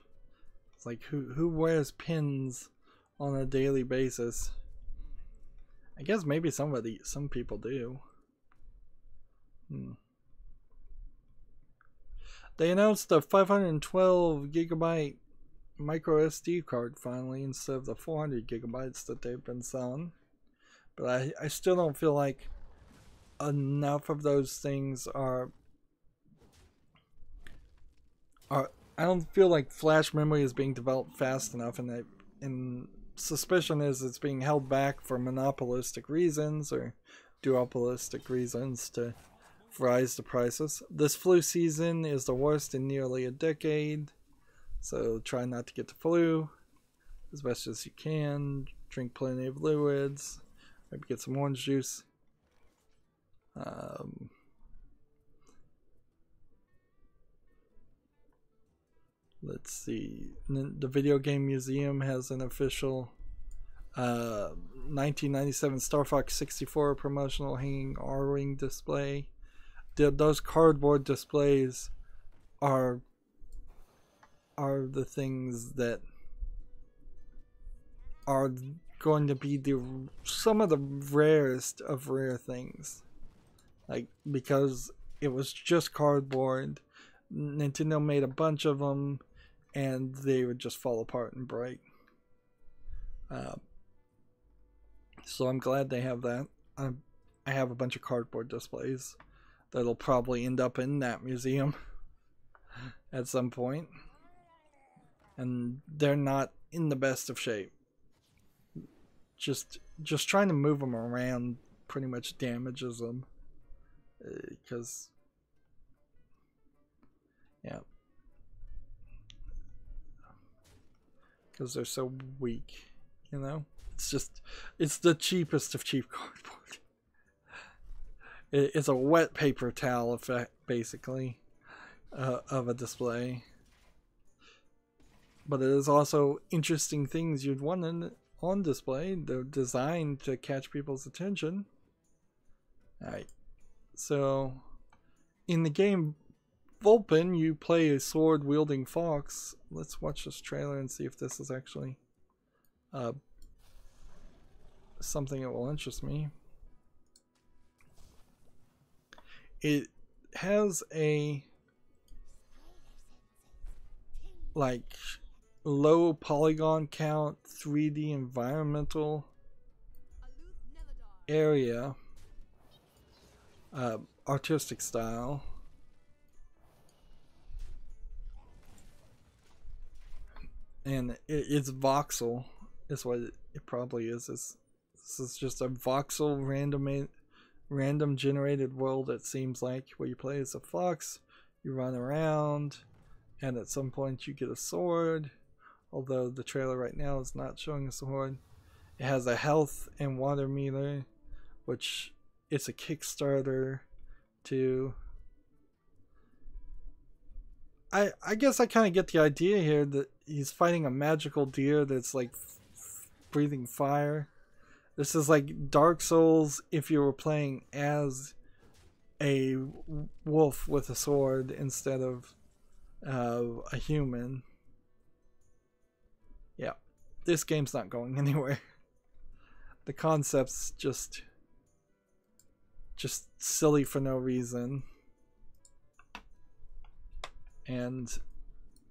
It's like who wears pins on a daily basis? I guess maybe some people do. They announced a 512 gigabyte micro SD card finally instead of the 400 gigabytes that they've been selling. But I still don't feel like enough of those things are I don't feel like flash memory is being developed fast enough, and suspicion is it's being held back for monopolistic reasons or duopolistic reasons to rise the prices. This flu season is the worst in nearly a decade, so try not to get the flu as best as you can. Drink plenty of fluids. Maybe get some orange juice. Let's see. The Video Game Museum has an official 1997 Star Fox 64 promotional hanging R-Wing display. Those cardboard displays are the things that are going to be some of the rarest of rare things. Like, because it was just cardboard, Nintendo made a bunch of them, and they would just fall apart and break. So I'm glad they have that. I have a bunch of cardboard displays that'll probably end up in that museum at some point, and they're not in the best of shape. Just trying to move them around pretty much damages them, because they're so weak, you know. It's the cheapest of cheap cardboard. It's a wet paper towel effect, basically, of a display. But it is also interesting things you'd want on display. They're designed to catch people's attention. Alright, so in the game Vulpin, you play a sword-wielding fox. Let's watch this trailer and see if this is actually something that will interest me. It has a like low polygon count 3D environmental area, artistic style. And it's voxel is what it probably is. This is just a voxel random generated world, it seems like, where you play as a fox, you run around, and at some point you get a sword, although the trailer right now is not showing a sword. It has a health and water meter, which it's a Kickstarter to... I guess I kind of get the idea here that he's fighting a magical deer that's like breathing fire. This is like Dark Souls if you were playing as a wolf with a sword instead of a human. Yeah, this game's not going anywhere. The concept's just silly for no reason. And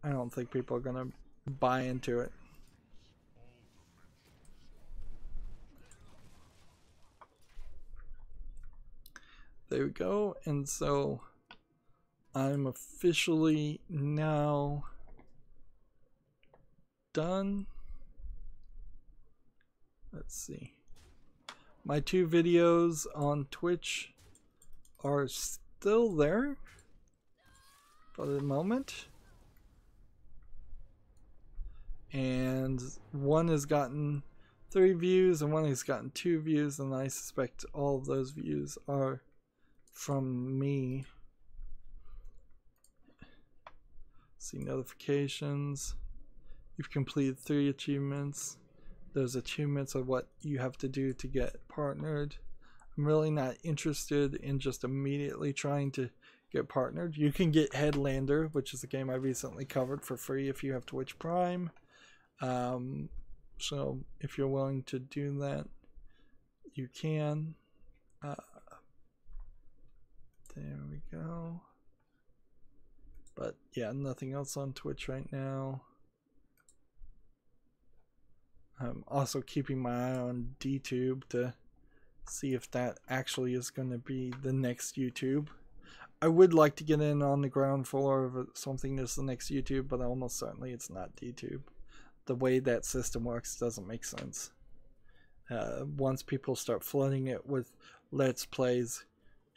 I don't think people are gonna buy into it. There we go. And so I'm officially now done. Let's see. My 2 videos on Twitch are still there for the moment. And one has gotten 3 views and one has gotten 2 views, and I suspect all of those views are from me. See notifications. You've completed 3 achievements. Those achievements are what you have to do to get partnered. I'm really not interested in just immediately trying to get partnered. You can get Headlander, which is a game I recently covered, for free if you have Twitch Prime. So if you're willing to do that, you can. There we go. But yeah, nothing else on Twitch right now. I'm also keeping my eye on DTube to see if that actually is going to be the next YouTube. I would like to get in on the ground floor of something that's the next YouTube, but almost certainly it's not DTube. The way that system works doesn't make sense. Once people start flooding it with Let's Plays,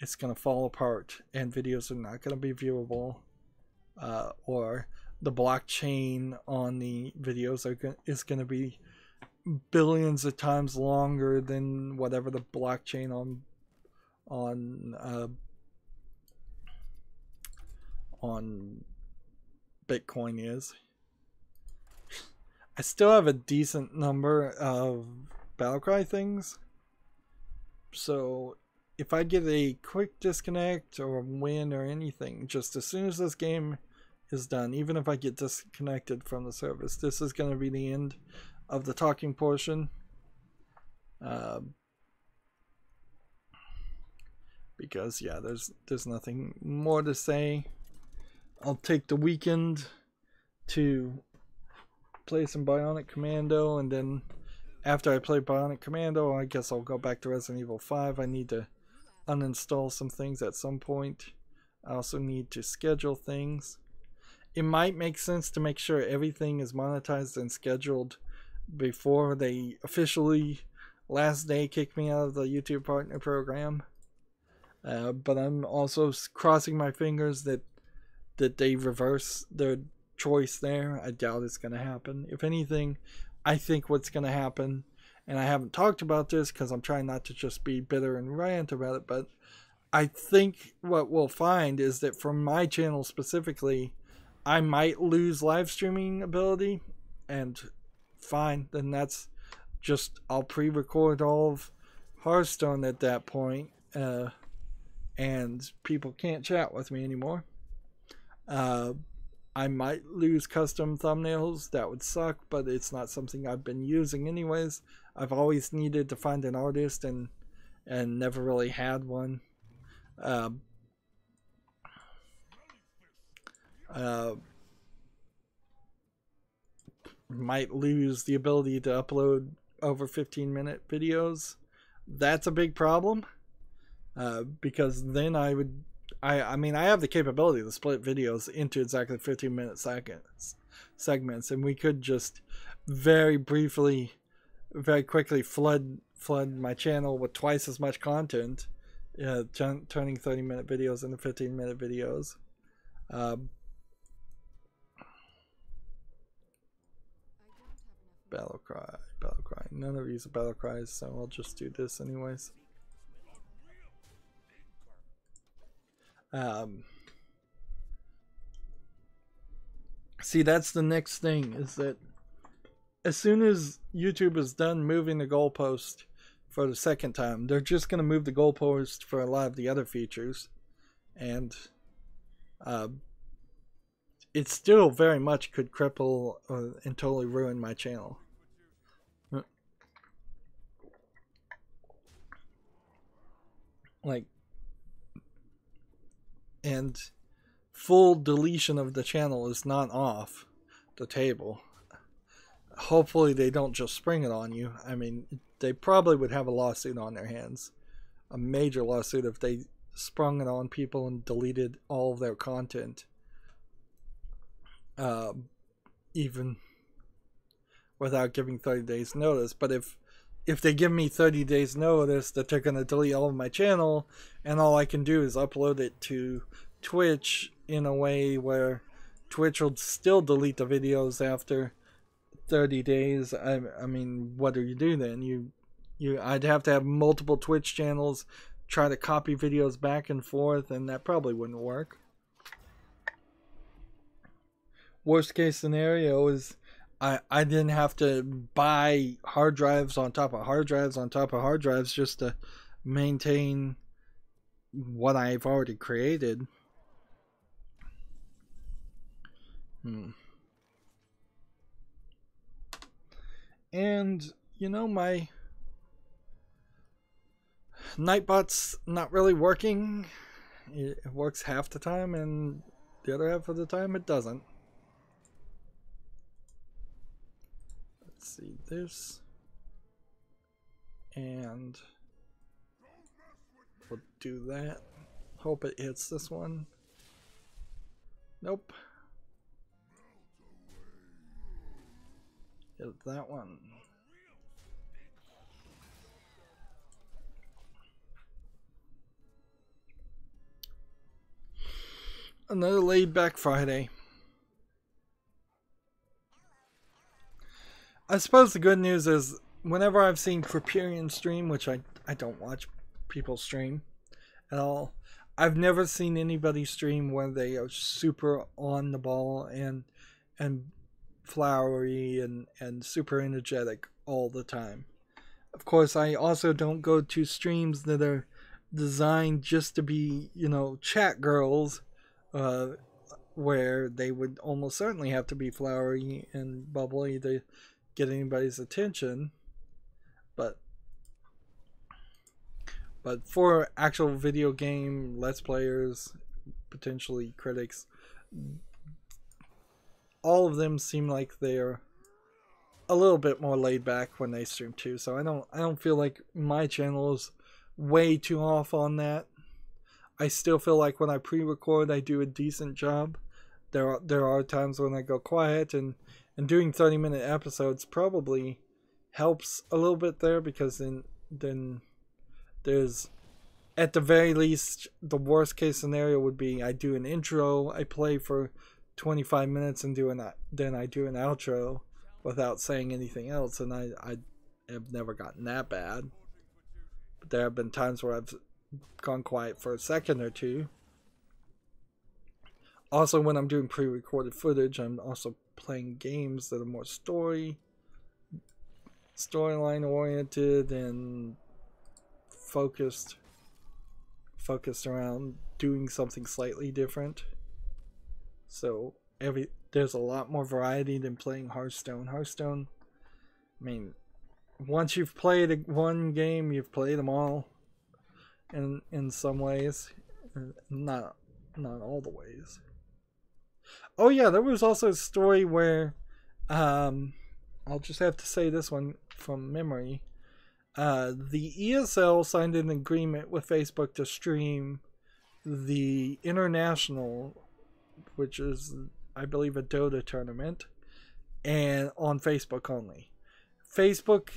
it's going to fall apart and videos are not going to be viewable. Or the blockchain on the videos is going to be billions of times longer than whatever the blockchain on Bitcoin is. I still have a decent number of Battlecry things, so if I get a quick disconnect or win or anything, just as soon as this game is done, even if I get disconnected from the service, this is going to be the end of the talking portion. Because yeah, there's nothing more to say. I'll take the weekend to play some Bionic Commando, and then after I play Bionic Commando, I guess I'll go back to Resident Evil 5. I need to uninstall some things at some point. I also need to schedule things. It might make sense to make sure everything is monetized and scheduled before they officially last day kick me out of the YouTube partner program. But I'm also crossing my fingers that they reverse their choice there. I doubt it's going to happen. If anything, I think what's going to happen, and I haven't talked about this because I'm trying not to just be bitter and rant about it, but I think what we'll find is that from my channel specifically, I might lose live streaming ability, and fine, then that's just, I'll pre-record all of Hearthstone at that point, and people can't chat with me anymore. I might lose custom thumbnails. That would suck, but it's not something I've been using anyways. I've always needed to find an artist and never really had one. Might lose the ability to upload over 15-minute videos. That's a big problem, because then I mean I have the capability to split videos into exactly 15-minute segments, and we could just very briefly, very quickly flood my channel with twice as much content, turning 30-minute videos into 15-minute videos. Battlecry. None of these are Battlecries, so I'll just do this anyways. See, that's the next thing, is that as soon as YouTube is done moving the goalpost for the second time, they're just going to move the goalpost for a lot of the other features, and it still very much could cripple and totally ruin my channel. Like, and full deletion of the channel is not off the table. Hopefully they don't just spring it on you. I mean, they probably would have a lawsuit on their hands, a major lawsuit, if they sprung it on people and deleted all of their content. Even without giving 30 days notice. But if they give me 30 days notice that they're going to delete all of my channel, and all I can do is upload it to Twitch in a way where Twitch will still delete the videos after 30 days, I mean, what do you do then? I'd have to have multiple Twitch channels, try to copy videos back and forth, and that probably wouldn't work. Worst case scenario is I didn't have to buy hard drives on top of hard drives on top of hard drives just to maintain what I've already created. And, you know, my Nightbot's not really working. It works half the time, and the other half of the time it doesn't. Let's see this. And we'll do that. Hope it hits this one. Nope. Hit that one. Another laid back Friday. I suppose the good news is whenever I've seen Kriperian stream, which I don't watch people stream at all, I've never seen anybody stream where they are super on the ball and flowery and super energetic all the time. Of course, I also don't go to streams that are designed just to be, you know, chat girls, where they would almost certainly have to be flowery and bubbly to get anybody's attention. But for actual video game Let's Players, potentially critics, all of them seem like they're a little bit more laid back when they stream too. So I don't feel like my channel is way too off on that. I still feel like when I pre-record, I do a decent job. There are times when I go quiet, and doing 30-minute episodes probably helps a little bit there, because then there's, at the very least, the worst case scenario would be I do an intro, I play for 25 minutes, and then I do an outro without saying anything else, and I have never gotten that bad. But there have been times where I've gone quiet for a second or two. Also, when I'm doing pre-recorded footage, I'm also playing games that are more storyline oriented and focused around doing something slightly different. So there's a lot more variety than playing Hearthstone. Hearthstone, I mean, once you've played one game, you've played them all. In some ways, not all the ways. Oh yeah, there was also a story where, I'll just have to say this one from memory. The ESL signed an agreement with Facebook to stream the International, which is, I believe, a Dota tournament, and on Facebook only. Facebook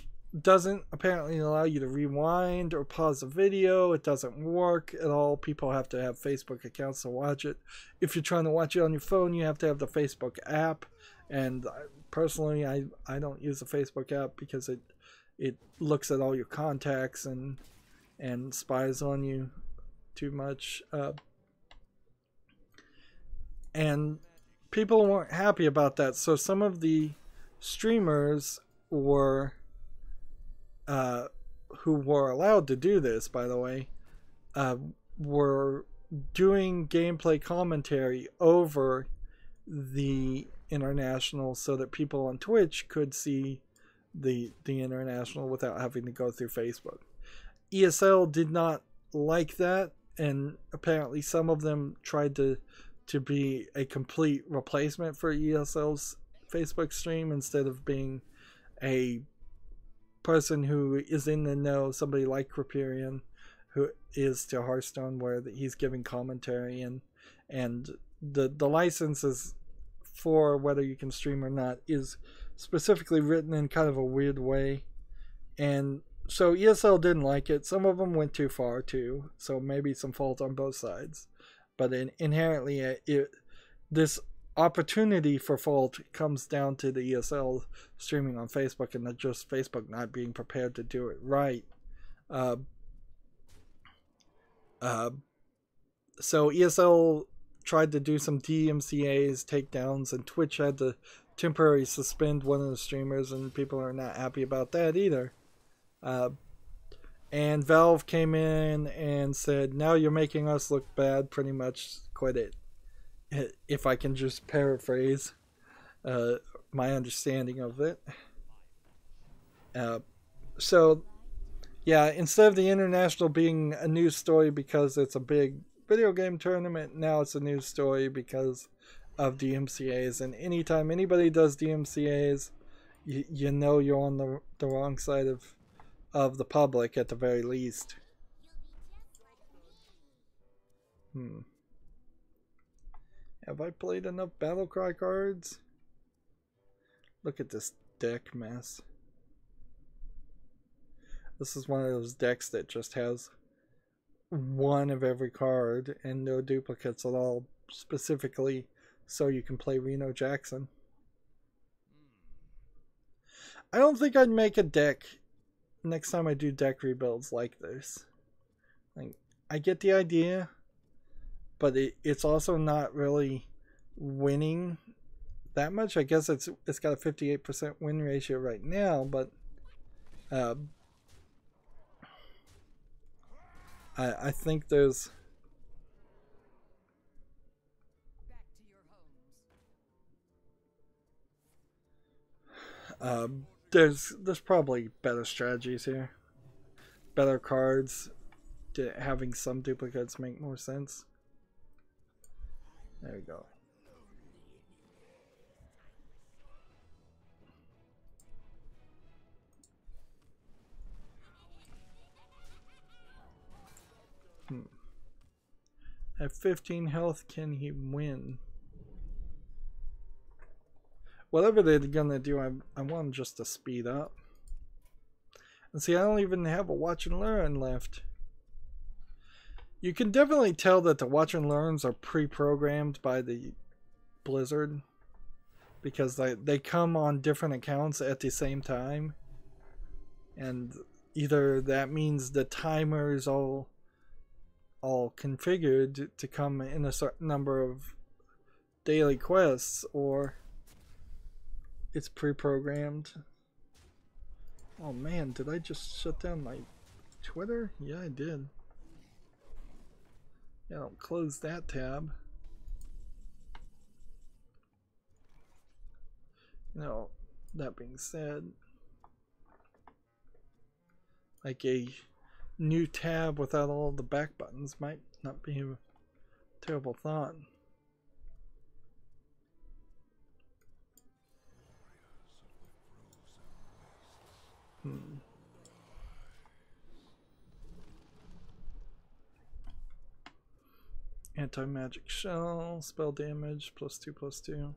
doesn't apparently allow you to rewind or pause a video. It doesn't work at all. People have to have Facebook accounts to watch it. If you're trying to watch it on your phone, you have to have the Facebook app. And personally, I don't use the Facebook app because it looks at all your contacts and spies on you too much. And people weren't happy about that. So some of the streamers were, who were allowed to do this, by the way, were doing gameplay commentary over the International so that people on Twitch could see the International without having to go through Facebook. ESL did not like that, and apparently some of them tried to be a complete replacement for ESL's Facebook stream instead of being a person who is in the know, somebody like Kriperian, who is to Hearthstone, where he's giving commentary, and the licenses for whether you can stream or not is specifically written in kind of a weird way. And so ESL didn't like it. Some of them went too far too. So maybe some fault on both sides. But inherently, this opportunity for fault comes down to the ESL streaming on Facebook, and not just Facebook not being prepared to do it right. So ESL tried to do some DMCAs, takedowns, and Twitch had to temporarily suspend one of the streamers, and people are not happy about that either. And Valve came in and said, now you're making us look bad, pretty much, quit it. If I can just paraphrase my understanding of it. So, yeah, instead of the international being a news story because it's a big video game tournament, now it's a news story because of DMCAs. And anytime anybody does DMCAs, you know you're on the wrong side of the public at the very least. Have I played enough Battlecry cards? Look at this deck mess. This is one of those decks that just has one of every card and no duplicates at all, specifically so you can play Reno Jackson. I don't think I'd make a deck next time I do deck rebuilds like this. Like, I get the idea, but it's also not really winning that much. I guess it's got a 58% win ratio right now, but I think there's there's probably better strategies here, better cards. Having some duplicates make more sense. There we go. At 15 health, can he win? Whatever they're gonna do, I want just to speed up. And see, I don't even have a watch and learn left. You can definitely tell that the watch and learns are pre-programmed by the Blizzard, because they come on different accounts at the same time, and either that means the timer is all configured to come in a certain number of daily quests, or it's pre-programmed. Oh man, did I just shut down my Twitter? Yeah, I did. Yeah, I'll close that tab. Now, that being said, like a new tab without all the back buttons might not be a terrible thought. Anti-magic shell, spell damage, +2/+2.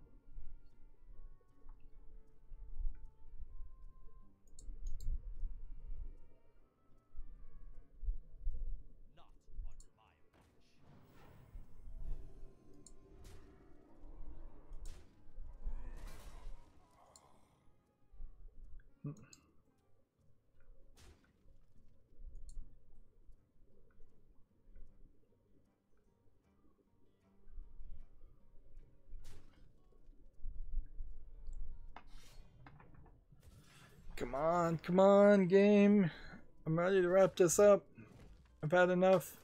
Come on, game. I'm ready to wrap this up. I've had enough.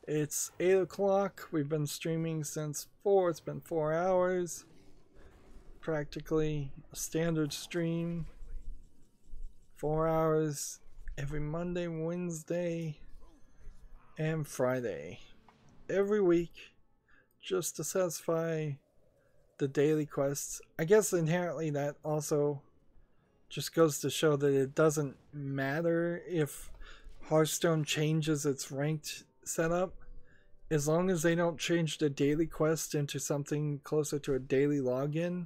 It's 8 o'clock. We've been streaming since 4. It's been 4 hours. Practically a standard stream. 4 hours every Monday, Wednesday, and Friday. Every week, just to satisfy the daily quests. I guess inherently that also just goes to show that it doesn't matter if Hearthstone changes its ranked setup, as long as they don't change the daily quest into something closer to a daily login.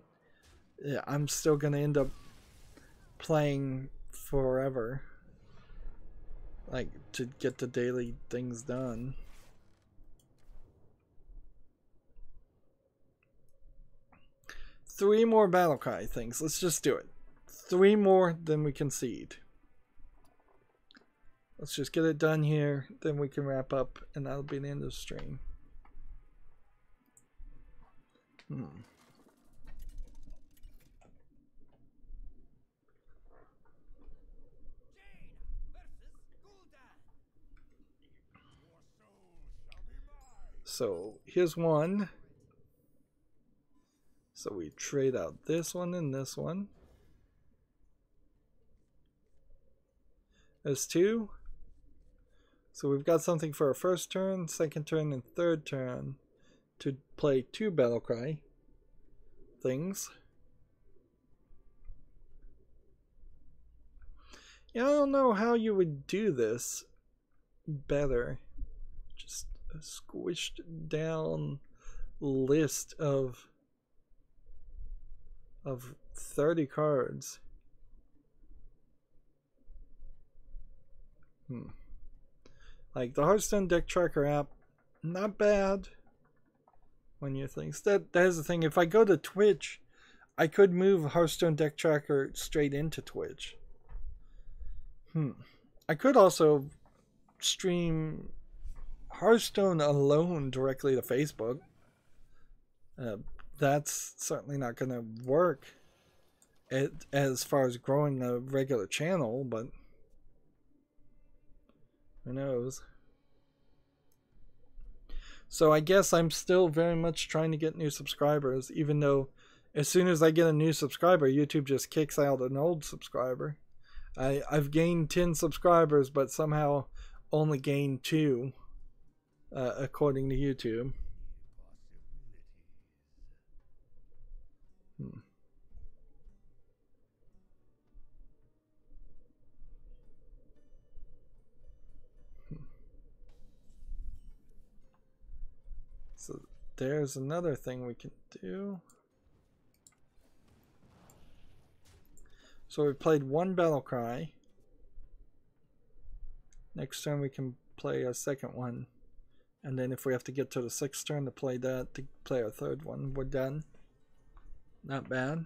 yeah, I'm still gonna end up playing forever, like, to get the daily things done. Three more battle cry things. Let's just do it. 3 more, then we concede. Let's just get it done here, then we can wrap up, and that'll be the end of the stream. So here's one. So we trade out this one and this one. There's 2. So we've got something for our first turn, second turn, and third turn to play 2 battlecry things. Yeah, I don't know how you would do this better. Just a squished down list of 30 cards. Like the Hearthstone deck tracker app, not bad when you think that is the thing. If I go to Twitch, I could move Hearthstone deck tracker straight into Twitch. I could also stream Hearthstone alone directly to Facebook. That's certainly not going to work as far as growing a regular channel, but who knows. So I guess I'm still very much trying to get new subscribers, even though as soon as I get a new subscriber, YouTube just kicks out an old subscriber. I've gained 10 subscribers, but somehow only gained 2, according to YouTube. So there's another thing we can do. So we played 1 battle cry. Next turn we can play a second one. And then if we have to get to the 6th turn to play that, to play our 3rd one, we're done. Not bad.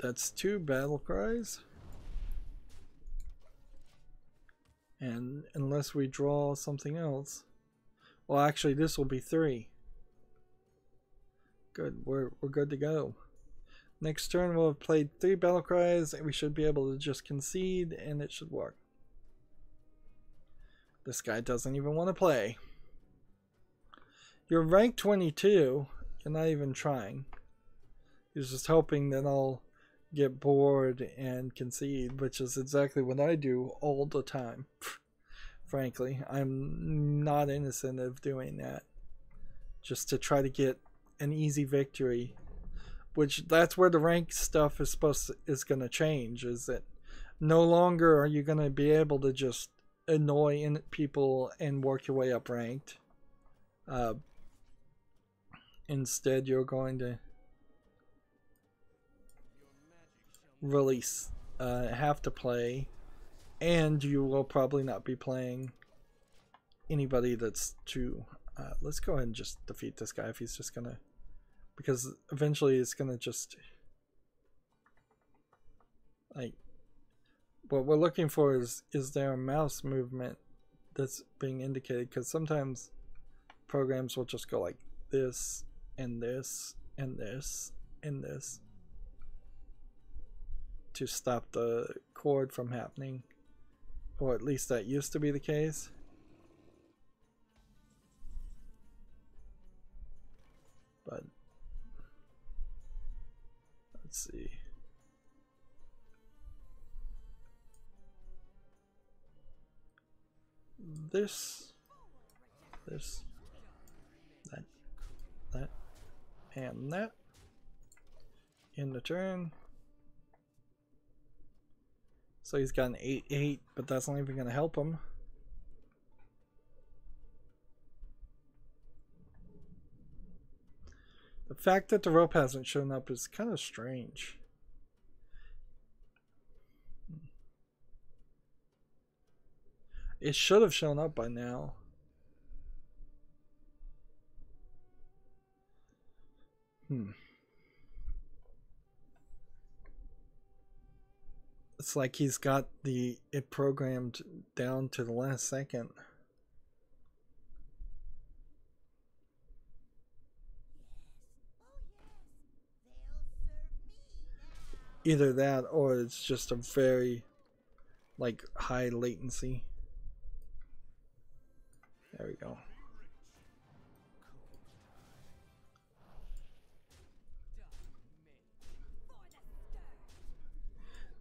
That's 2 battle cries. And unless we draw something else. Well, actually, this will be 3. Good, we're good to go. Next turn we'll have played 3 battle cries, and we should be able to just concede, and it should work. This guy doesn't even want to play. You're rank 22. You're not even trying. He's just hoping that I'll get bored and concede, which is exactly what I do all the time. Frankly, I'm not innocent of doing that. Just to try to get an easy victory. Which, that's where the rank stuff is going to change, is that no longer are you going to be able to just annoy people and work your way up ranked. Instead, you're going to really have to play, and you will probably not be playing anybody that's too... let's go ahead and just defeat this guy if he's just going to... Because eventually it's going to just... Like, what we're looking for is there a mouse movement that's being indicated? Because sometimes programs will just go like this, and this, and this, and this, to stop the chord from happening. Or at least that used to be the case. But let's see. This, that, and that. In the turn. So he's got an 8-8, but that's not even going to help him. The fact that the rope hasn't shown up is kind of strange. It should have shown up by now. It's like he's got it programmed down to the last second. Either that or it's just a very like high latency. There we go.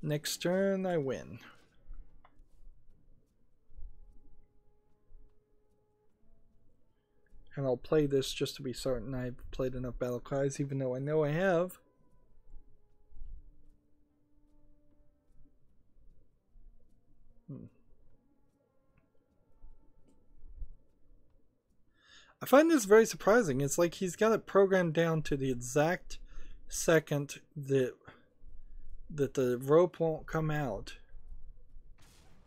Next turn I win. And I'll play this just to be certain I've played enough battle cries, even though I know I have. I find this very surprising. It's like he's got it programmed down to the exact second that the rope won't come out,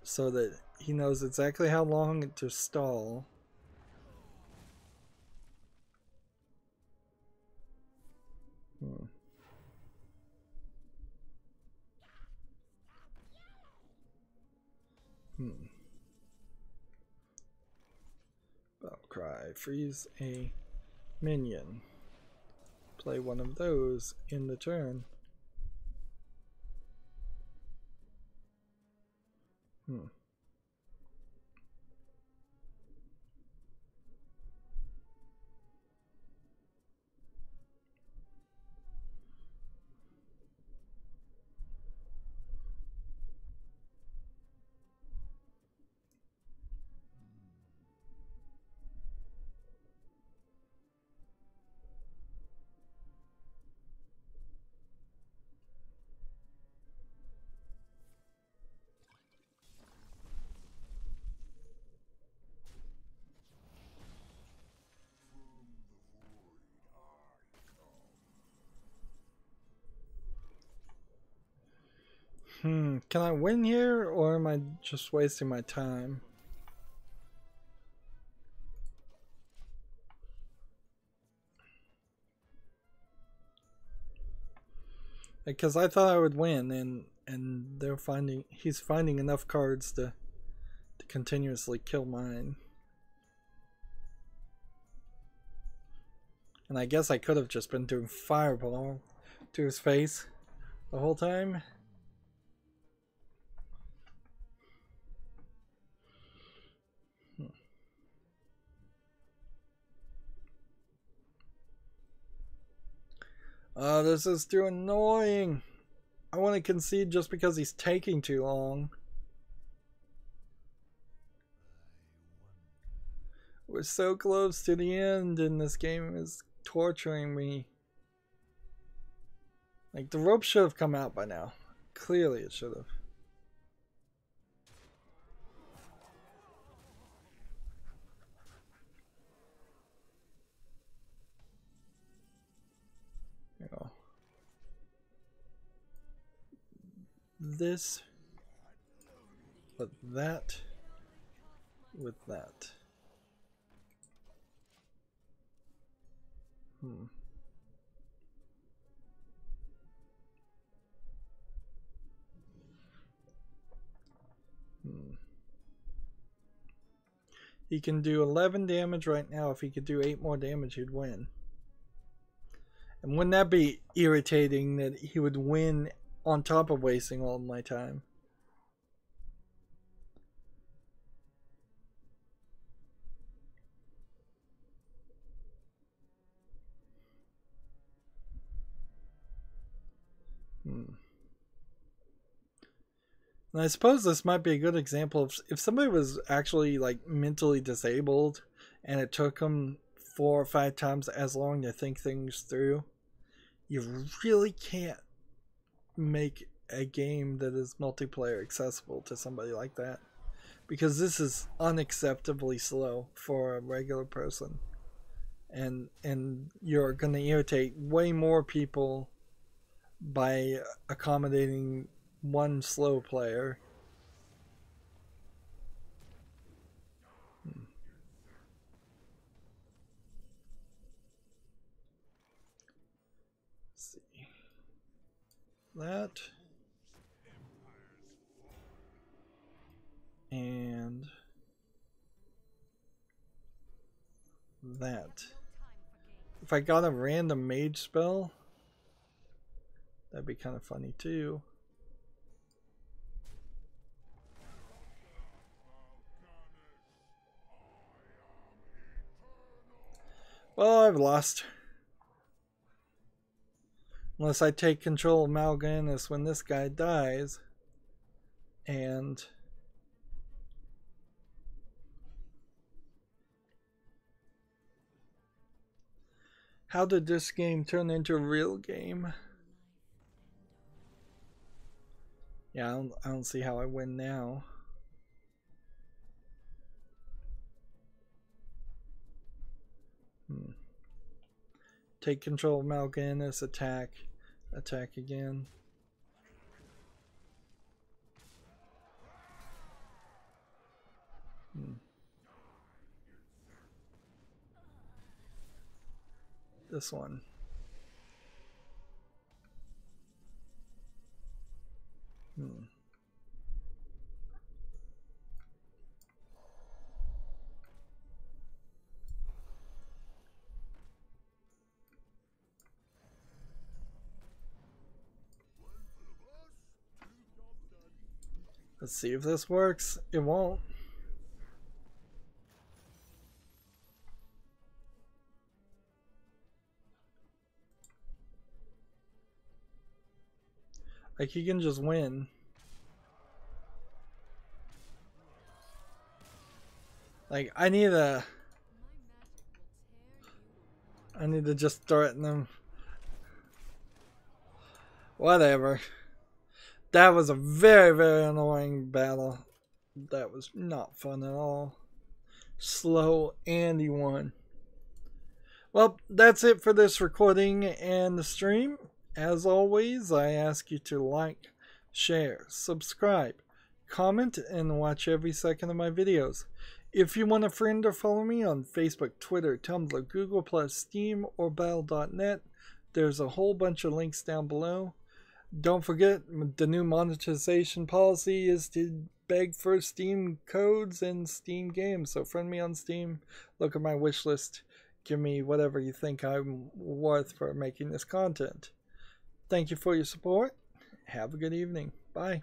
so that he knows exactly how long to stall. Battle cry. Freeze a minion. Play one of those in the turn. Can I win here, or am I just wasting my time? Because I thought I would win, and he's finding enough cards to continuously kill mine. And I guess I could have just been doing fireball to his face the whole time. Oh, this is too annoying. I want to concede just because he's taking too long. We're so close to the end, and this game is torturing me. Like, the rope should have come out by now. Clearly it should have. This with that with that. He can do 11 damage right now. If he could do 8 more damage, he'd win. And wouldn't that be irritating that he would win on top of wasting all of my time? And I suppose this might be a good example of if somebody was actually like mentally disabled and it took them 4 or 5 times as long to think things through, you really can't make a game that is multiplayer accessible to somebody like that, because this is unacceptably slow for a regular person, and you're going to irritate way more people by accommodating one slow player. Let's see that, and that. If I got a random mage spell, that'd be kind of funny too. Well, I've lost. Unless I take control of Mal'Ganis when this guy dies. And how did this game turn into a real game? Yeah, I don't see how I win now. Take control of Mal'Ganis, attack again. This one. Let's see if this works. It won't. Like, he can just win. Like, I need to just threaten him. Whatever. That was a very, very annoying battle. That was not fun at all. Slow, and he won. Well, that's it for this recording and the stream. As always, I ask you to like, share, subscribe, comment, and watch every second of my videos. If you want a friend or follow me on Facebook, Twitter, Tumblr, Google+, Steam, or Battle.net, there's a whole bunch of links down below. Don't forget, the new monetization policy is to beg for Steam codes and Steam games. So friend me on Steam, look at my wish list, give me whatever you think I'm worth for making this content. Thank you for your support. Have a good evening. Bye.